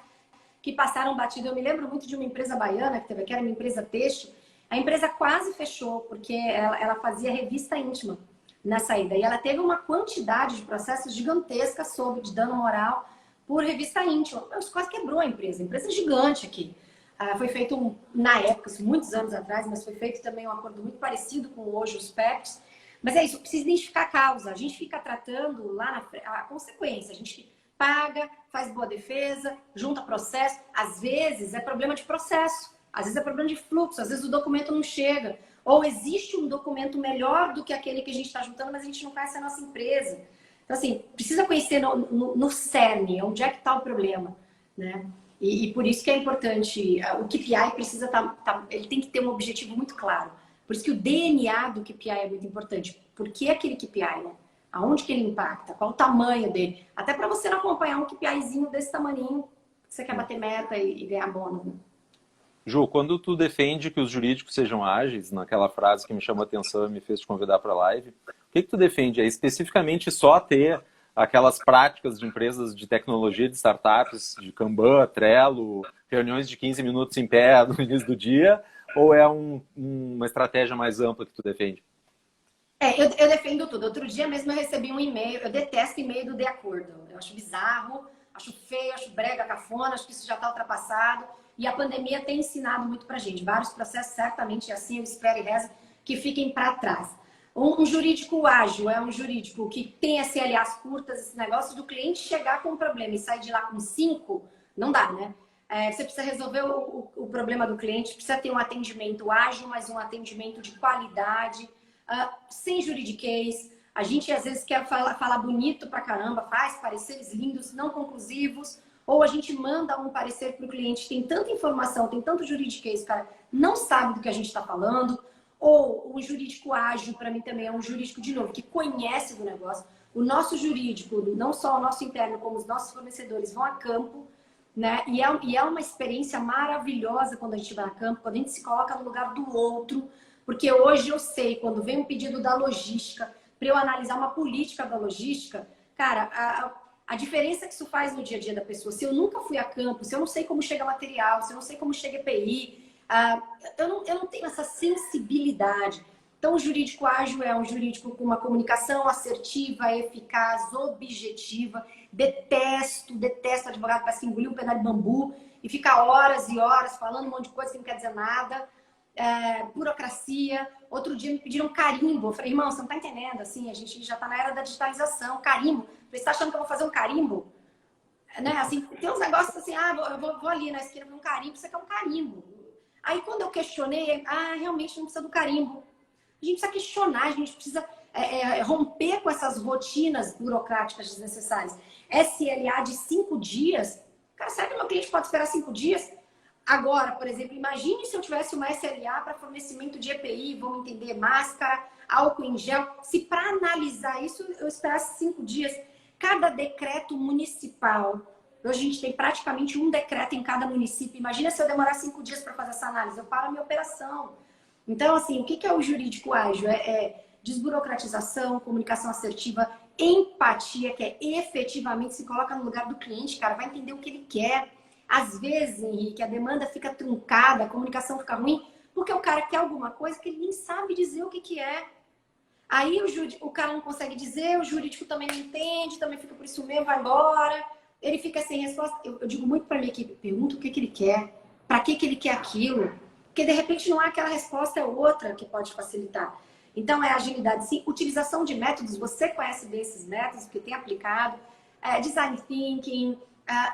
que passaram batido. Eu me lembro muito de uma empresa baiana, que era uma empresa têxtil. A empresa quase fechou, porque ela fazia revista íntima na saída. E ela teve uma quantidade de processos gigantesca de dano moral por revista íntima. Isso quase quebrou a empresa gigante aqui. Foi feito, na época, muitos anos atrás, mas foi feito também um acordo muito parecido com hoje os PEPs. Mas é isso, precisa identificar a causa. A gente fica tratando lá a consequência. A gente paga, faz boa defesa, junta processo. Às vezes é problema de processo, às vezes é problema de fluxo, às vezes o documento não chega. Ou existe um documento melhor do que aquele que a gente está juntando, mas a gente não conhece a nossa empresa. Então, assim, precisa conhecer no cerne, onde é que está o problema, né? E por isso que é importante, o KPI precisa ele tem que ter um objetivo muito claro. Por isso que o DNA do KPI é muito importante. Por que aquele KPI, né? Aonde que ele impacta? Qual o tamanho dele? Até para você não acompanhar um KPIzinho desse tamaninho, que você quer bater meta e ganhar bônus, né? Ju, quando tu defende que os jurídicos sejam ágeis, naquela frase que me chamou a atenção e me fez te convidar para a live, o que tu defende? É especificamente só ter aquelas práticas de empresas de tecnologia, de startups, de Kanban, Trello, reuniões de 15 minutos em pé no início do dia, ou é uma estratégia mais ampla que tu defende? Eu defendo tudo. Outro dia mesmo eu recebi um e-mail, eu detesto e-mail do de acordo. Eu acho bizarro, acho feio, acho brega, cafona, acho que isso já está ultrapassado. E a pandemia tem ensinado muito pra gente. Vários processos, certamente, assim eu espero e rezo, que fiquem para trás. Um jurídico ágil é um jurídico que tem SLAs curtas, esse negócio do cliente chegar com um problema e sair de lá com 5, não dá, né? Você precisa resolver o problema do cliente, precisa ter um atendimento ágil, mas um atendimento de qualidade, sem juridiquês. A gente às vezes quer falar bonito pra caramba, faz pareceres lindos, não conclusivos, ou a gente manda um parecer para o cliente, tem tanta informação, tem tanto juridiquês, o cara não sabe do que a gente está falando. Ou o jurídico ágil, para mim também é um jurídico, de novo, que conhece do negócio. O nosso jurídico, não só o nosso interno, como os nossos fornecedores vão a campo, né? E é uma experiência maravilhosa quando a gente vai a campo, quando a gente se coloca no lugar do outro, porque hoje eu sei, quando vem um pedido da logística, para eu analisar uma política da logística, cara, a diferença que isso faz no dia a dia da pessoa, se eu nunca fui a campo, se eu não sei como chega material, se eu não sei como chega EPI, eu não tenho essa sensibilidade. Então, o jurídico ágil é um jurídico com uma comunicação assertiva, eficaz, objetiva. Detesto advogado para se engolir um pedaço de bambu e ficar horas e horas falando um monte de coisa que não quer dizer nada. Burocracia. Outro dia me pediram carimbo. Eu falei, irmão, você não tá entendendo, assim, a gente já tá na era da digitalização. Carimbo. Você tá achando que eu vou fazer um carimbo? Né? Assim, tem uns negócios assim, eu vou ali na esquina fazer um carimbo, você quer um carimbo. Aí quando eu questionei, realmente não precisa do carimbo. A gente precisa questionar, a gente precisa romper com essas rotinas burocráticas desnecessárias. SLA de 5 dias. Cara, será que meu cliente pode esperar 5 dias? Agora, por exemplo, imagine se eu tivesse uma SLA para fornecimento de EPI, vamos entender, máscara, álcool em gel. Se para analisar isso eu esperasse 5 dias, cada decreto municipal. Hoje a gente tem praticamente um decreto em cada município. Imagina se eu demorar 5 dias para fazer essa análise. Eu paro a minha operação. Então, assim, o que é o jurídico ágil? Desburocratização, comunicação assertiva, empatia, que é efetivamente se coloca no lugar do cliente, cara, vai entender o que ele quer. Às vezes, Henrique, a demanda fica truncada, a comunicação fica ruim, porque o cara quer alguma coisa que ele nem sabe dizer o que é. Aí o cara não consegue dizer, o jurídico também não entende, também fica por isso mesmo, vai embora. Ele fica sem resposta. Eu digo muito para minha equipe, pergunta o que ele quer, para que ele quer aquilo, porque de repente não há aquela resposta, é outra que pode facilitar. Então é agilidade, sim. Utilização de métodos, você conhece desses métodos, porque tem aplicado. Design thinking,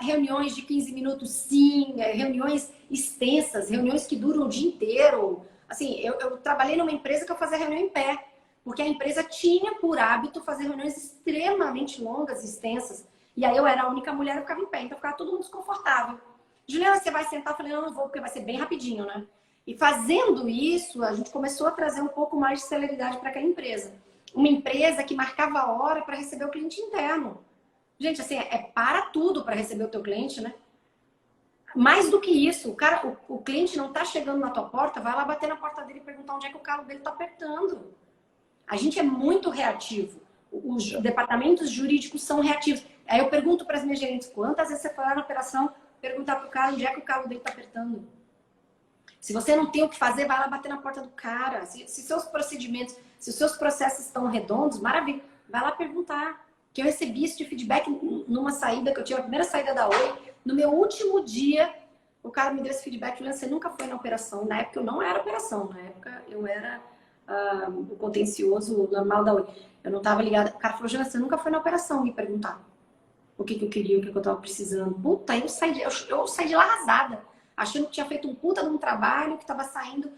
reuniões de 15 minutos, sim, reuniões extensas, reuniões que duram o dia inteiro. Assim, eu trabalhei numa empresa que eu fazia reunião em pé, porque a empresa tinha por hábito fazer reuniões extremamente longas e extensas. E aí eu era a única mulher, eu ficava em pé, então ficava todo mundo desconfortável. Juliana, você vai sentar? Eu falei, não vou, porque vai ser bem rapidinho, né? E fazendo isso, a gente começou a trazer um pouco mais de celeridade para aquela empresa. Uma empresa que marcava a hora para receber o cliente interno. Gente, assim, para tudo para receber o teu cliente, né? Mais do que isso, o cliente não está chegando na tua porta, vai lá bater na porta dele e perguntar onde é que o calo dele está apertando. A gente é muito reativo. Os departamentos jurídicos são reativos. Aí eu pergunto para as minhas gerentes, quantas vezes você foi lá na operação perguntar para o cara onde é que o calo dele está apertando? Se você não tem o que fazer, vai lá bater na porta do cara. Se seus procedimentos, se os seus processos estão redondos, maravilha. Vai lá perguntar. Que eu recebi esse feedback numa saída que eu tive, a primeira saída da Oi. No meu último dia, o cara me deu esse feedback. Juliana, você nunca foi na operação. Na época eu não era operação. Na época eu era o contencioso normal da Oi. Eu não estava ligada. O cara falou, Juliana, você nunca foi na operação me perguntar o que eu queria, o que eu estava precisando. Puta, eu saí de lá arrasada. Achando que tinha feito um puta de um trabalho, que estava saindo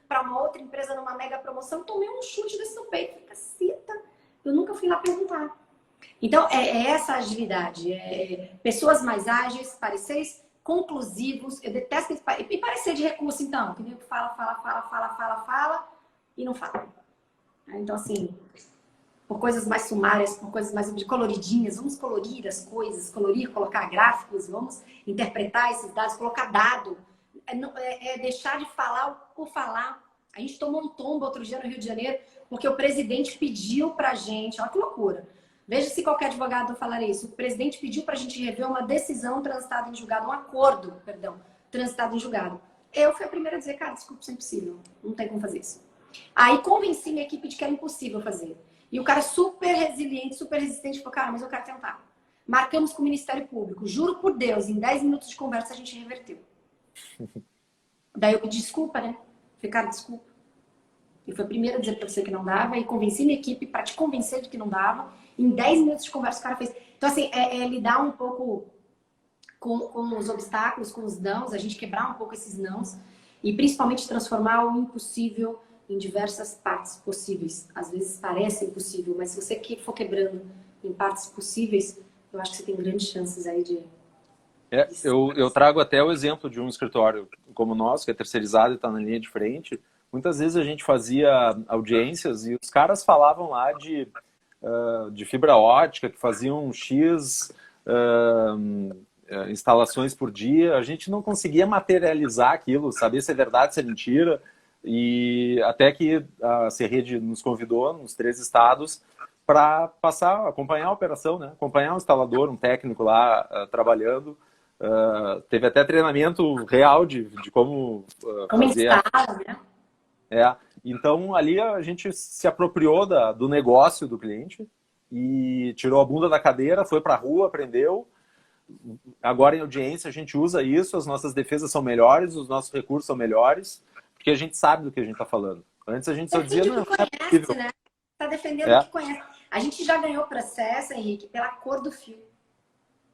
para uma outra empresa numa mega promoção. Tomei um chute desse no peito. Falei, caceta, eu nunca fui lá perguntar. Então, é essa agilidade. Pessoas mais ágeis, pareceres conclusivos. Eu detesto e parecer de recurso, então. Que nem fala e não fala. Então, assim, por coisas mais sumárias, por coisas mais coloridinhas, vamos colorir as coisas, colocar gráficos, vamos interpretar esses dados, colocar dado. Deixar de falar por falar. A gente tomou um tombo outro dia no Rio de Janeiro, porque o presidente pediu pra gente, olha que loucura. Veja se qualquer advogado falaria isso. O presidente pediu pra gente rever uma decisão transitada em julgado, um acordo, perdão, transitado em julgado. Eu fui a primeira a dizer, cara, desculpa, isso é impossível. Não tem como fazer isso. Aí convenci minha equipe de que era impossível fazer. E o cara super resiliente, super resistente, falou, cara, mas eu quero tentar. Marcamos com o Ministério Público. Juro por Deus, em 10 minutos de conversa a gente reverteu. Daí eu pedi desculpa, né? Falei, cara, desculpa. E foi primeiro a dizer para você que não dava, e convenci minha equipe para te convencer de que não dava. Em 10 minutos de conversa o cara fez. Então, assim, é lidar um pouco com os obstáculos, com os nãos, a gente quebrar um pouco esses nãos e principalmente transformar o impossível em diversas partes possíveis. Às vezes parece impossível, mas se você for quebrando em partes possíveis, eu acho que você tem grandes chances aí de... Eu trago até o exemplo de um escritório como o nosso, que é terceirizado e está na linha de frente. Muitas vezes a gente fazia audiências e os caras falavam lá de fibra ótica, que faziam X instalações por dia. A gente não conseguia materializar aquilo, saber se é verdade, se é mentira. E até que a Serrede nos convidou, nos 3 estados, para acompanhar a operação, né? Acompanhar um instalador, um técnico lá trabalhando. Teve até treinamento real de como fazer. Instala, né? Então, ali a gente se apropriou do negócio do cliente e tirou a bunda da cadeira, foi para a rua, aprendeu. Agora, em audiência, a gente usa isso, as nossas defesas são melhores, os nossos recursos são melhores, porque a gente sabe do que a gente está falando. Antes a gente só dizia, não, é possível. Né? Está defendendo o que conhece. A gente já ganhou o processo, Henrique, pela cor do fio.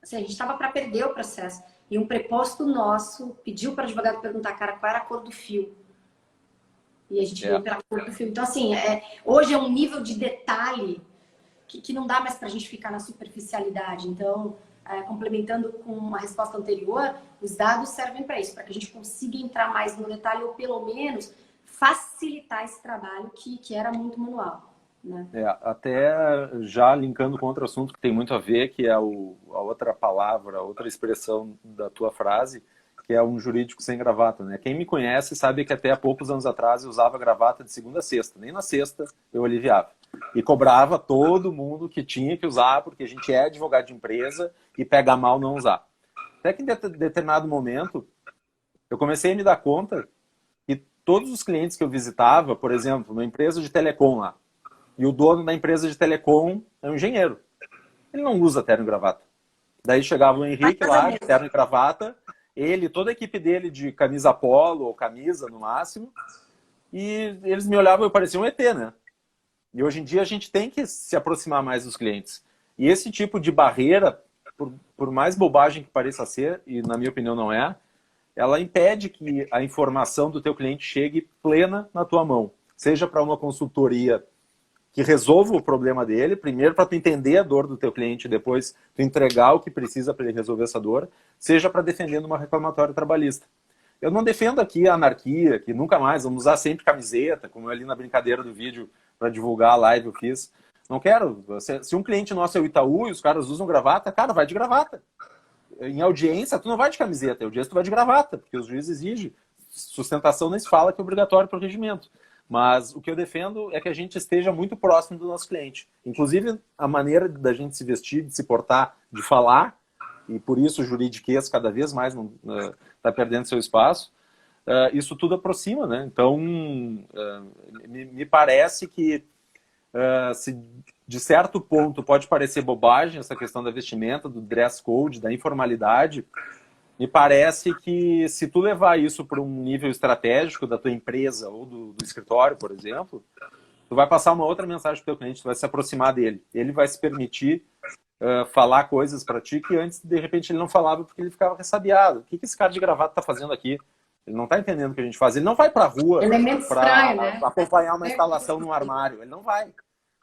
Assim, a gente estava para perder o processo. E um preposto nosso pediu para o advogado perguntar, cara, qual era a cor do fio? E a gente veio pela cor do fio. Então, assim, hoje é um nível de detalhe que não dá mais para a gente ficar na superficialidade. Então, complementando com a resposta anterior, os dados servem para isso, para que a gente consiga entrar mais no detalhe ou, pelo menos, facilitar esse trabalho que era muito manual. Né? Até já linkando com outro assunto que tem muito a ver, que é a outra palavra, a outra expressão da tua frase, que é um jurídico sem gravata, né? Quem me conhece sabe que até há poucos anos atrás eu usava gravata de segunda a sexta, nem na sexta eu aliviava. E cobrava todo mundo que tinha que usar, porque a gente é advogado de empresa e pega mal não usar. Até que em determinado momento eu comecei a me dar conta que todos os clientes que eu visitava, por exemplo, uma empresa de telecom lá, e o dono da empresa de telecom é um engenheiro. Ele não usa terno e gravata. Daí chegava o Henrique lá, de terno e gravata, ele, toda a equipe dele de camisa polo ou camisa no máximo, e eles me olhavam e eu parecia um ET, né? E hoje em dia a gente tem que se aproximar mais dos clientes. E esse tipo de barreira, por mais bobagem que pareça ser, e na minha opinião não é, ela impede que a informação do teu cliente chegue plena na tua mão. Seja para uma consultoria que resolva o problema dele, primeiro para tu entender a dor do teu cliente, depois tu entregar o que precisa para ele resolver essa dor, seja para defender numa reclamatória trabalhista. Eu não defendo aqui a anarquia, que nunca mais, vamos usar sempre camiseta, como ali na brincadeira do vídeo para divulgar a live eu fiz. Não quero. Se um cliente nosso é o Itaú e os caras usam gravata, cara, vai de gravata. Em audiência, tu não vai de camiseta, em audiência tu vai de gravata, porque os juízes exigem. Sustentação nem se fala que é obrigatório para o regimento. Mas o que eu defendo é que a gente esteja muito próximo do nosso cliente. Inclusive, a maneira da gente se vestir, de se portar, de falar, e por isso o juridiquês cada vez mais está perdendo seu espaço, isso tudo aproxima, né? Então, me parece que, se de certo ponto pode parecer bobagem essa questão da vestimenta, do dress code, da informalidade, me parece que se tu levar isso para um nível estratégico da tua empresa ou do escritório, por exemplo, tu vai passar uma outra mensagem para o teu cliente, tu vai se aproximar dele. Ele vai se permitir falar coisas para ti que antes, de repente, ele não falava porque ele ficava ressabiado. O que esse cara de gravata está fazendo aqui? Ele não está entendendo o que a gente faz. Ele não vai para a rua para acompanhar uma instalação num armário. Ele não vai.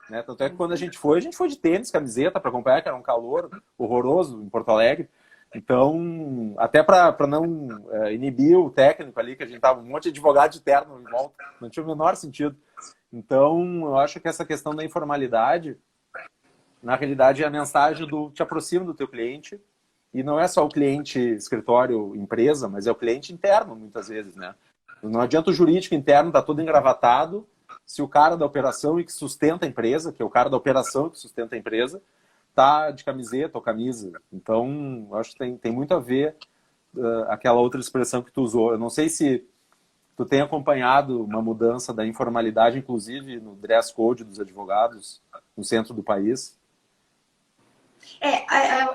Né? Tanto é que quando a gente foi de tênis, camiseta, para acompanhar, que era um calor horroroso em Porto Alegre. Então, até para não inibir o técnico ali, que a gente tava um monte de advogado de terno em volta, não tinha o menor sentido. Então, eu acho que essa questão da informalidade, na realidade, é a mensagem do te aproxima do teu cliente, e não é só o cliente escritório, empresa, mas é o cliente interno, muitas vezes, né? Não adianta o jurídico interno estar todo engravatado, se o cara da operação e que sustenta a empresa, que é o cara da operação que sustenta a empresa, tá de camiseta ou camisa. Então, acho que tem muito a ver aquela outra expressão que tu usou. Eu não sei se tu tem acompanhado uma mudança da informalidade, inclusive no dress code dos advogados no centro do país.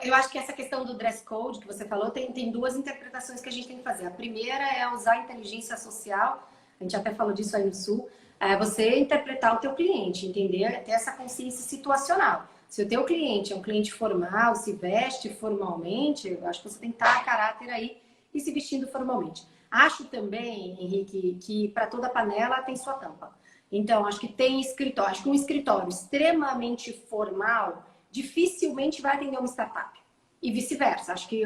Eu acho que essa questão do dress code que você falou tem duas interpretações que a gente tem que fazer. A primeira é usar a inteligência social, a gente até falou disso aí no Sul, é você interpretar o teu cliente, entender? Ter essa consciência situacional. Se o teu cliente é um cliente formal, se veste formalmente, eu acho que você tem que estar a caráter aí e se vestindo formalmente. Acho também, Henrique, que para toda panela tem sua tampa. Então, acho que tem escritório. Acho que um escritório extremamente formal dificilmente vai atender uma startup. E vice-versa. Acho que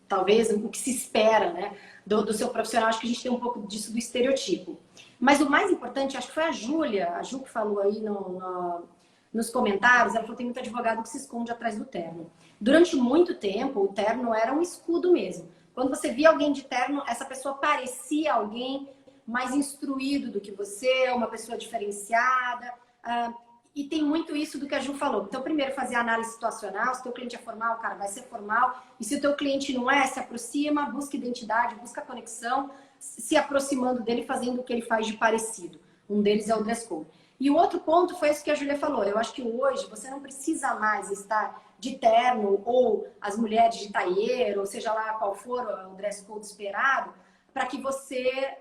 talvez o que se espera, né, do seu profissional, acho que a gente tem um pouco disso do estereotipo. Mas o mais importante, acho que foi a Ju que falou aí nos comentários, ela falou que tem muito advogado que se esconde atrás do terno. Durante muito tempo, o terno era um escudo mesmo. Quando você via alguém de terno, essa pessoa parecia alguém mais instruído do que você, uma pessoa diferenciada. E tem muito isso do que a Ju falou. Então, primeiro, fazer a análise situacional. Se o teu cliente é formal, cara, vai ser formal. E se o teu cliente não é, se aproxima, busca identidade, busca conexão, se aproximando dele, fazendo o que ele faz de parecido. Um deles é o dress code. E o outro ponto foi isso que a Júlia falou. Eu acho que hoje você não precisa mais estar de terno ou as mulheres de tailleur, ou seja lá qual for o dress code esperado, para que você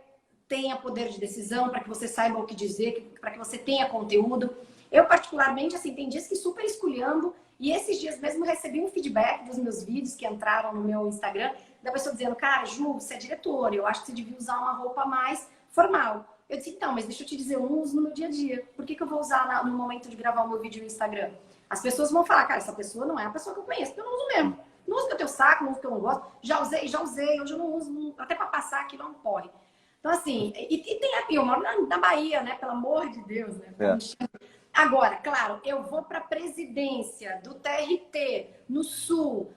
tenha poder de decisão, para que você saiba o que dizer, para que você tenha conteúdo. Eu, particularmente, assim, tem dias que super esculhando, e esses dias mesmo recebi um feedback dos meus vídeos que entraram no meu Instagram, da pessoa dizendo, cara, Ju, você é diretora, eu acho que você devia usar uma roupa mais formal. Eu disse, então, mas deixa eu te dizer, eu não uso no meu dia a dia. Por que eu vou usar no momento de gravar o meu vídeo no Instagram? As pessoas vão falar, cara, essa pessoa não é a pessoa que eu conheço, porque eu não uso mesmo. Não uso porque eu tenho saco, não uso porque eu não gosto. Já usei, hoje eu não uso, até para passar aquilo é um porre. Então, assim, eu moro na Bahia, né? Pelo amor de Deus, né? Agora, claro, eu vou para a presidência do TRT no Sul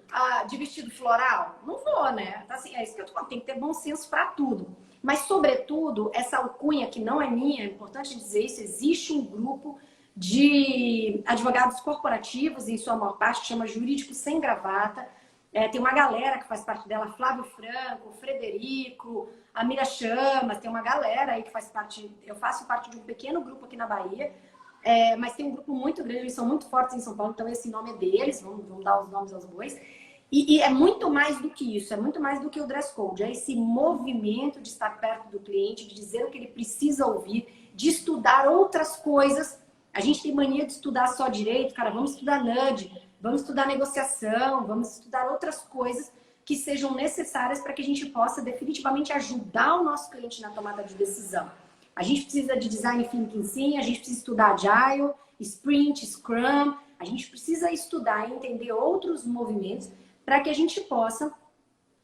de vestido floral? Não vou, né? Então, assim, é isso que eu tô falando, tem que ter bom senso para tudo. Mas, sobretudo, essa alcunha que não é minha, é importante dizer isso, existe um grupo de advogados corporativos, em sua maior parte, que chama Jurídico Sem Gravata. Tem uma galera que faz parte dela, Flávio Franco, Frederico, a Mira Chamas, tem uma galera aí que faz parte, eu faço parte de um pequeno grupo aqui na Bahia, mas tem um grupo muito grande, eles são muito fortes em São Paulo, então esse nome é deles, vamos dar os nomes aos bois. E é muito mais do que isso, é muito mais do que o dress code, é esse movimento de estar perto do cliente, de dizer o que ele precisa ouvir, de estudar outras coisas. A gente tem mania de estudar só direito, cara, vamos estudar nudge, vamos estudar negociação, vamos estudar outras coisas que sejam necessárias para que a gente possa definitivamente ajudar o nosso cliente na tomada de decisão. A gente precisa de design thinking sim, a gente precisa estudar Agile, Sprint, Scrum, a gente precisa estudar e entender outros movimentos para que a gente possa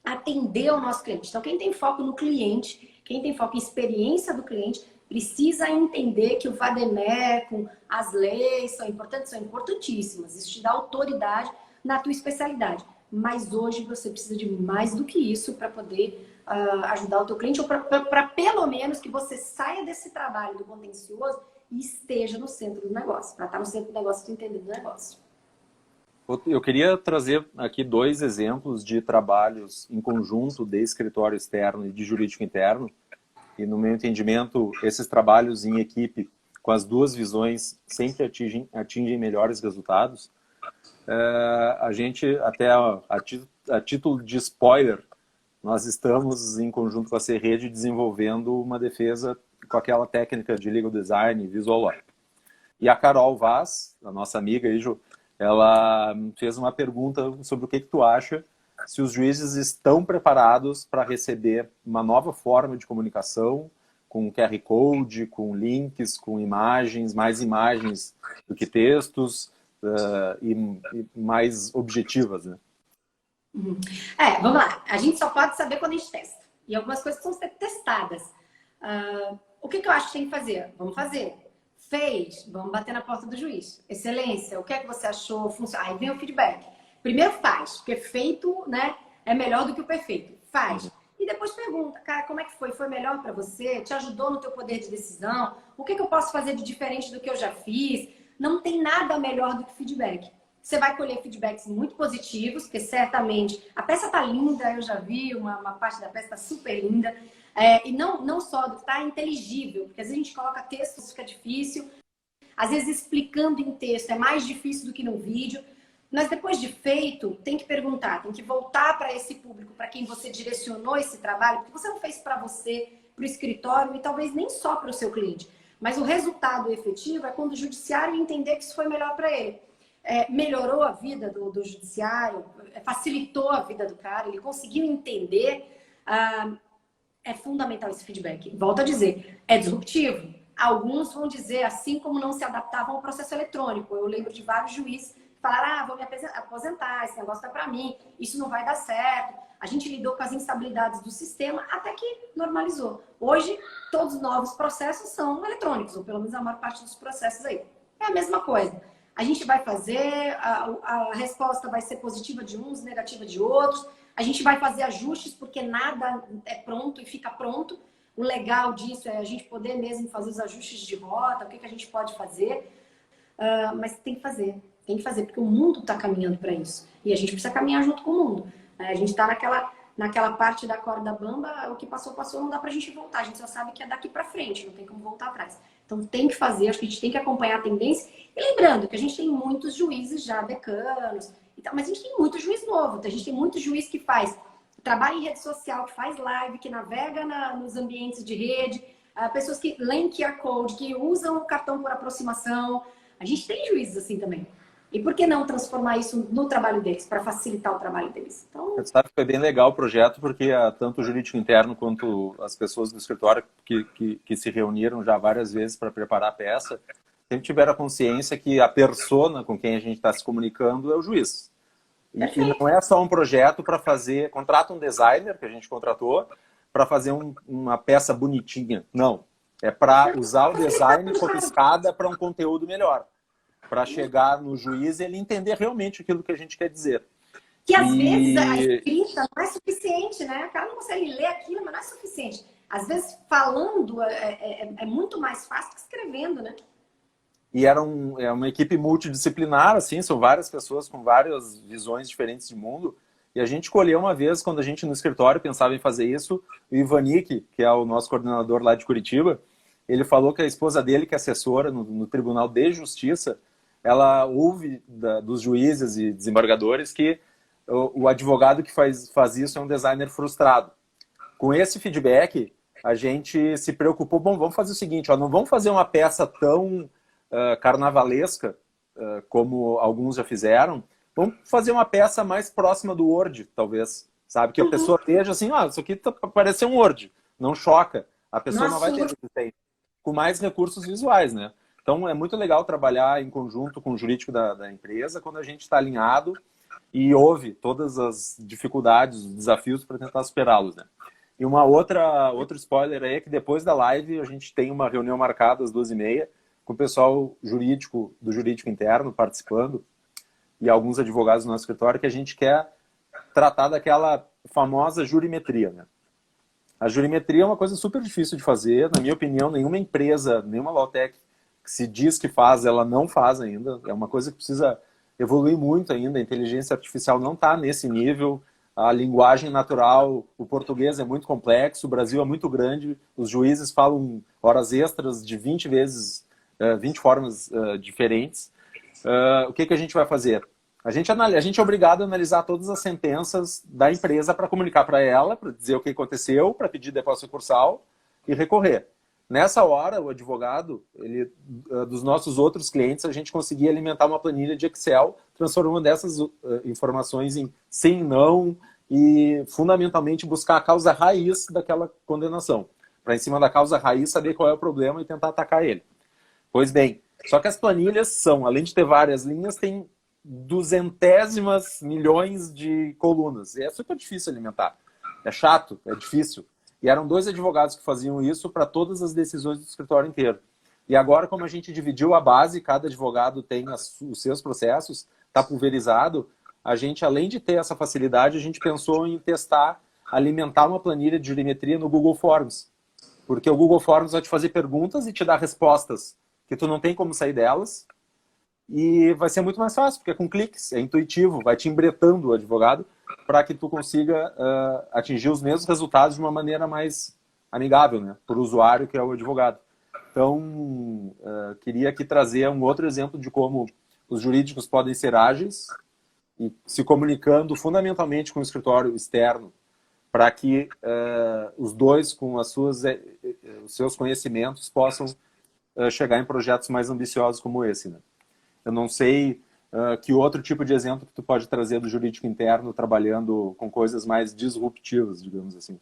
atender o nosso cliente. Então, quem tem foco no cliente, quem tem foco em experiência do cliente, precisa entender que o vademecum, as leis são importantes, são importantíssimas. Isso te dá autoridade na tua especialidade. Mas hoje você precisa de mais do que isso para poder ajudar o teu cliente, ou para pelo menos que você saia desse trabalho do contencioso e esteja no centro do negócio. Para estar no centro do negócio e entender do negócio. Eu queria trazer aqui 2 exemplos de trabalhos em conjunto de escritório externo e de jurídico interno. E, no meu entendimento, esses trabalhos em equipe, com as 2 visões, sempre atingem melhores resultados. A gente, até a título de spoiler, nós estamos, em conjunto com a C-Rede, desenvolvendo uma defesa com aquela técnica de legal design visual law. E a Carol Vaz, a nossa amiga aí, Ju, ela fez uma pergunta sobre o que tu acha se os juízes estão preparados para receber uma nova forma de comunicação, com QR Code, com links, com imagens, mais imagens do que textos, e mais objetivas, né? Vamos lá. A gente só pode saber quando a gente testa. E algumas coisas precisam ser testadas. O que eu acho que tem que fazer? Vamos fazer. Fez, vamos bater na porta do juiz. Excelência, o que é que você achou? Aí vem o feedback. Primeiro faz, porque feito, né, é melhor do que o perfeito. Faz. E depois pergunta, cara, como é que foi? Foi melhor para você? Te ajudou no teu poder de decisão? O que eu posso fazer de diferente do que eu já fiz? Não tem nada melhor do que feedback. Você vai colher feedbacks muito positivos, porque certamente a peça tá linda, eu já vi, uma parte da peça tá super linda. E não só do que tá inteligível, porque às vezes a gente coloca texto, fica difícil. Às vezes explicando em texto é mais difícil do que no vídeo. Mas depois de feito, tem que perguntar, tem que voltar para esse público, para quem você direcionou esse trabalho, porque você não fez para você, para o escritório e talvez nem só para o seu cliente. Mas o resultado efetivo é quando o judiciário entender que isso foi melhor para ele. Melhorou a vida do judiciário, facilitou a vida do cara, ele conseguiu entender. É fundamental esse feedback. Volto a dizer, é disruptivo. Alguns vão dizer, assim como não se adaptavam ao processo eletrônico. Eu lembro de vários juízes que falaram, vou me aposentar, esse negócio tá para mim, isso não vai dar certo. A gente lidou com as instabilidades do sistema até que normalizou. Hoje, todos os novos processos são eletrônicos, ou pelo menos a maior parte dos processos aí. É a mesma coisa. A gente vai fazer, a resposta vai ser positiva de uns, negativa de outros. A gente vai fazer ajustes, porque nada é pronto e fica pronto. O legal disso é a gente poder mesmo fazer os ajustes de rota, o que a gente pode fazer. Mas tem que fazer, porque o mundo está caminhando para isso. E a gente precisa caminhar junto com o mundo. A gente está naquela parte da corda bamba, o que passou, passou, não dá para a gente voltar. A gente só sabe que é daqui para frente, não tem como voltar atrás. Então tem que fazer, acho que a gente tem que acompanhar a tendência. E lembrando que a gente tem muitos juízes já decanos, mas a gente tem muito juiz novo, a gente tem muito juiz que trabalha em rede social, que faz live, que navega nos ambientes de rede, pessoas que leem QR Code, que usam o cartão por aproximação. A gente tem juízes assim também. E por que não transformar isso no trabalho deles, para facilitar o trabalho deles? Então... Você sabe que foi bem legal o projeto, porque tanto o jurídico interno quanto as pessoas do escritório que se reuniram já várias vezes para preparar a peça, sempre tiveram a consciência que a persona com quem a gente está se comunicando é o juiz. E não é só um projeto para fazer... Contrata um designer, que a gente contratou, para fazer uma peça bonitinha. Não. É para usar o design como escada para um conteúdo melhor. Para chegar no juiz e ele entender realmente aquilo que a gente quer dizer. Que às vezes a escrita não é suficiente, né? O cara não consegue ler aquilo, mas não é suficiente. Às vezes falando é muito mais fácil que escrevendo, né? E é uma equipe multidisciplinar, assim, são várias pessoas com várias visões diferentes de mundo. E a gente escolheu uma vez, quando a gente no escritório pensava em fazer isso, o Ivanik, que é o nosso coordenador lá de Curitiba, ele falou que a esposa dele, que é assessora no Tribunal de Justiça, ela ouve dos juízes e desembargadores que o advogado que faz isso é um designer frustrado. Com esse feedback, a gente se preocupou, bom, vamos fazer o seguinte, não vamos fazer uma peça tão carnavalesca como alguns já fizeram, vamos fazer uma peça mais próxima do Word, talvez, sabe? Que a pessoa veja assim, isso aqui parece um Word, não choca, a pessoa não vai ter resistência. Com mais recursos visuais, né? Então, é muito legal trabalhar em conjunto com o jurídico da empresa quando a gente está alinhado e ouve todas as dificuldades, os desafios para tentar superá-los, né? E outro spoiler aí é que depois da live a gente tem uma reunião marcada às 2h30 com o pessoal jurídico, do jurídico interno participando e alguns advogados do nosso escritório que a gente quer tratar daquela famosa jurimetria, né? A jurimetria é uma coisa super difícil de fazer. Na minha opinião, nenhuma empresa, nenhuma Lautec que se diz que faz, ela não faz ainda. É uma coisa que precisa evoluir muito ainda. A inteligência artificial não está nesse nível. A linguagem natural, o português é muito complexo, o Brasil é muito grande. Os juízes falam horas extras de 20 formas diferentes. O que a gente vai fazer? A gente é obrigado a analisar todas as sentenças da empresa para comunicar para ela, para dizer o que aconteceu, para pedir depósito recursal e recorrer. Nessa hora, o advogado, dos nossos outros clientes, a gente conseguia alimentar uma planilha de Excel, transformando essas informações em sim, não, e fundamentalmente buscar a causa raiz daquela condenação. Para, em cima da causa raiz, saber qual é o problema e tentar atacar ele. Pois bem, só que as planilhas são, além de ter várias linhas, tem 200 milhões de colunas. E é super difícil alimentar. É chato, é difícil. E eram 2 advogados que faziam isso para todas as decisões do escritório inteiro. E agora, como a gente dividiu a base, cada advogado tem os seus processos, está pulverizado, a gente, além de ter essa facilidade, a gente pensou em testar, alimentar uma planilha de jurimetria no Google Forms. Porque o Google Forms vai te fazer perguntas e te dar respostas que tu não tem como sair delas. E vai ser muito mais fácil, porque é com cliques, é intuitivo, vai te embretando o advogado para que tu consiga atingir os mesmos resultados de uma maneira mais amigável, né, para o usuário, que é o advogado. Então, queria aqui trazer um outro exemplo de como os jurídicos podem ser ágeis e se comunicando fundamentalmente com o escritório externo para que os dois, com os seus conhecimentos, possam chegar em projetos mais ambiciosos como esse, né? Eu não sei que outro tipo de exemplo que tu pode trazer do jurídico interno trabalhando com coisas mais disruptivas, digamos assim.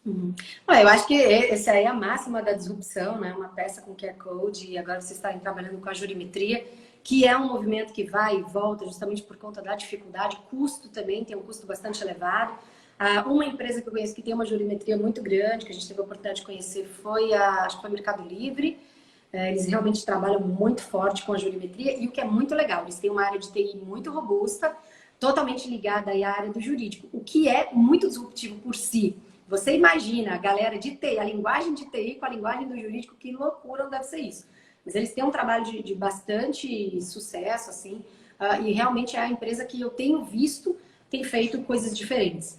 Eu acho que esse aí é a máxima da disrupção, né? Uma peça com QR Code, e agora vocês estarem trabalhando com a jurimetria, que é um movimento que vai e volta justamente por conta da dificuldade, custo também, tem um custo bastante elevado. Uma empresa que eu conheço que tem uma jurimetria muito grande, que a gente teve a oportunidade de conhecer, acho que foi o Mercado Livre. Eles realmente trabalham muito forte com a jurimetria, e o que é muito legal, eles têm uma área de TI muito robusta, totalmente ligada aí à área do jurídico, o que é muito disruptivo por si. Você imagina a galera de TI, a linguagem de TI com a linguagem do jurídico, que loucura não deve ser isso. Mas eles têm um trabalho de bastante sucesso, assim, e realmente é a empresa que eu tenho visto tem feito coisas diferentes.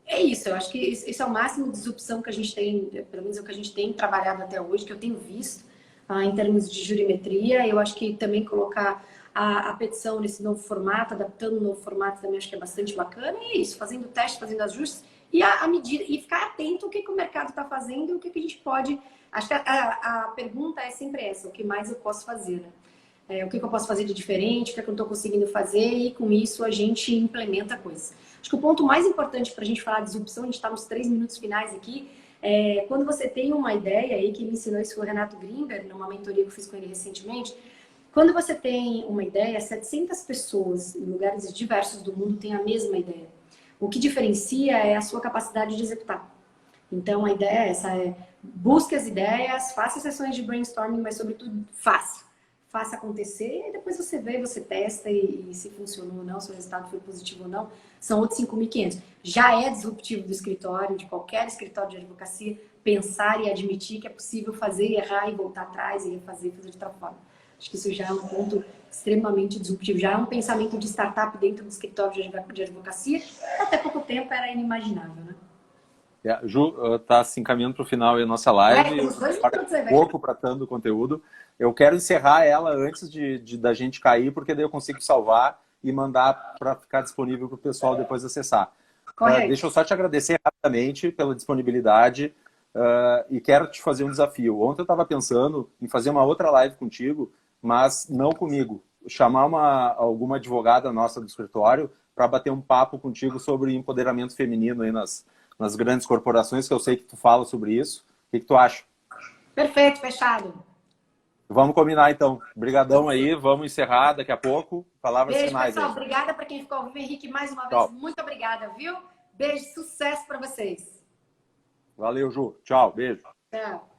É isso, eu acho que isso é o máximo de disrupção que a gente tem, pelo menos é o que a gente tem trabalhado até hoje, que eu tenho visto em termos de jurimetria. Eu acho que também colocar a petição nesse novo formato, adaptando o novo formato, também acho que é bastante bacana. E é isso, fazendo teste, fazendo ajustes e a medida, e ficar atento ao que o mercado está fazendo e o que a gente pode. Acho que a pergunta é sempre essa: o que mais eu posso fazer, né? O que eu posso fazer de diferente, o que eu não estou conseguindo fazer, e com isso a gente implementa coisas. Acho que o ponto mais importante para a gente falar de disrupção, a gente está nos 3 minutos finais aqui, quando você tem uma ideia, aí quem me ensinou isso foi o Renato Grimberg, numa mentoria que eu fiz com ele recentemente. Quando você tem uma ideia, 700 pessoas em lugares diversos do mundo têm a mesma ideia. O que diferencia é a sua capacidade de executar. Então a ideia é essa: busque as ideias, faça sessões de brainstorming, mas sobretudo faça acontecer, e depois você vê, você testa, e se funcionou ou não, se o resultado foi positivo ou não, são outros 5.500. Já é disruptivo do escritório, de qualquer escritório de advocacia, pensar e admitir que é possível fazer, errar e voltar atrás e refazer, fazer de outra forma. Acho que isso já é um ponto extremamente disruptivo, já é um pensamento de startup dentro do escritório de advocacia. Até pouco tempo era inimaginável, né? Ju, está se encaminhando para o final a nossa live. Temos 2 minutos aí, pouco para tanto conteúdo. Eu quero encerrar ela antes da gente cair, porque daí eu consigo salvar e mandar para ficar disponível para o pessoal depois acessar. Deixa eu só te agradecer rapidamente pela disponibilidade e quero te fazer um desafio. Ontem eu estava pensando em fazer uma outra live contigo, mas não comigo. Chamar alguma advogada nossa do escritório para bater um papo contigo sobre empoderamento feminino aí nas grandes corporações, que eu sei que tu fala sobre isso. O que tu acha? Perfeito, fechado. Vamos combinar, então. Obrigadão aí, vamos encerrar daqui a pouco. Palavras Beijo, finais. pessoal. Aí. Obrigada para quem ficou ao vivo. Henrique, mais uma vez, Tchau. muito obrigada, viu? Beijo, sucesso para vocês. Valeu, Ju. Tchau, beijo. Tchau.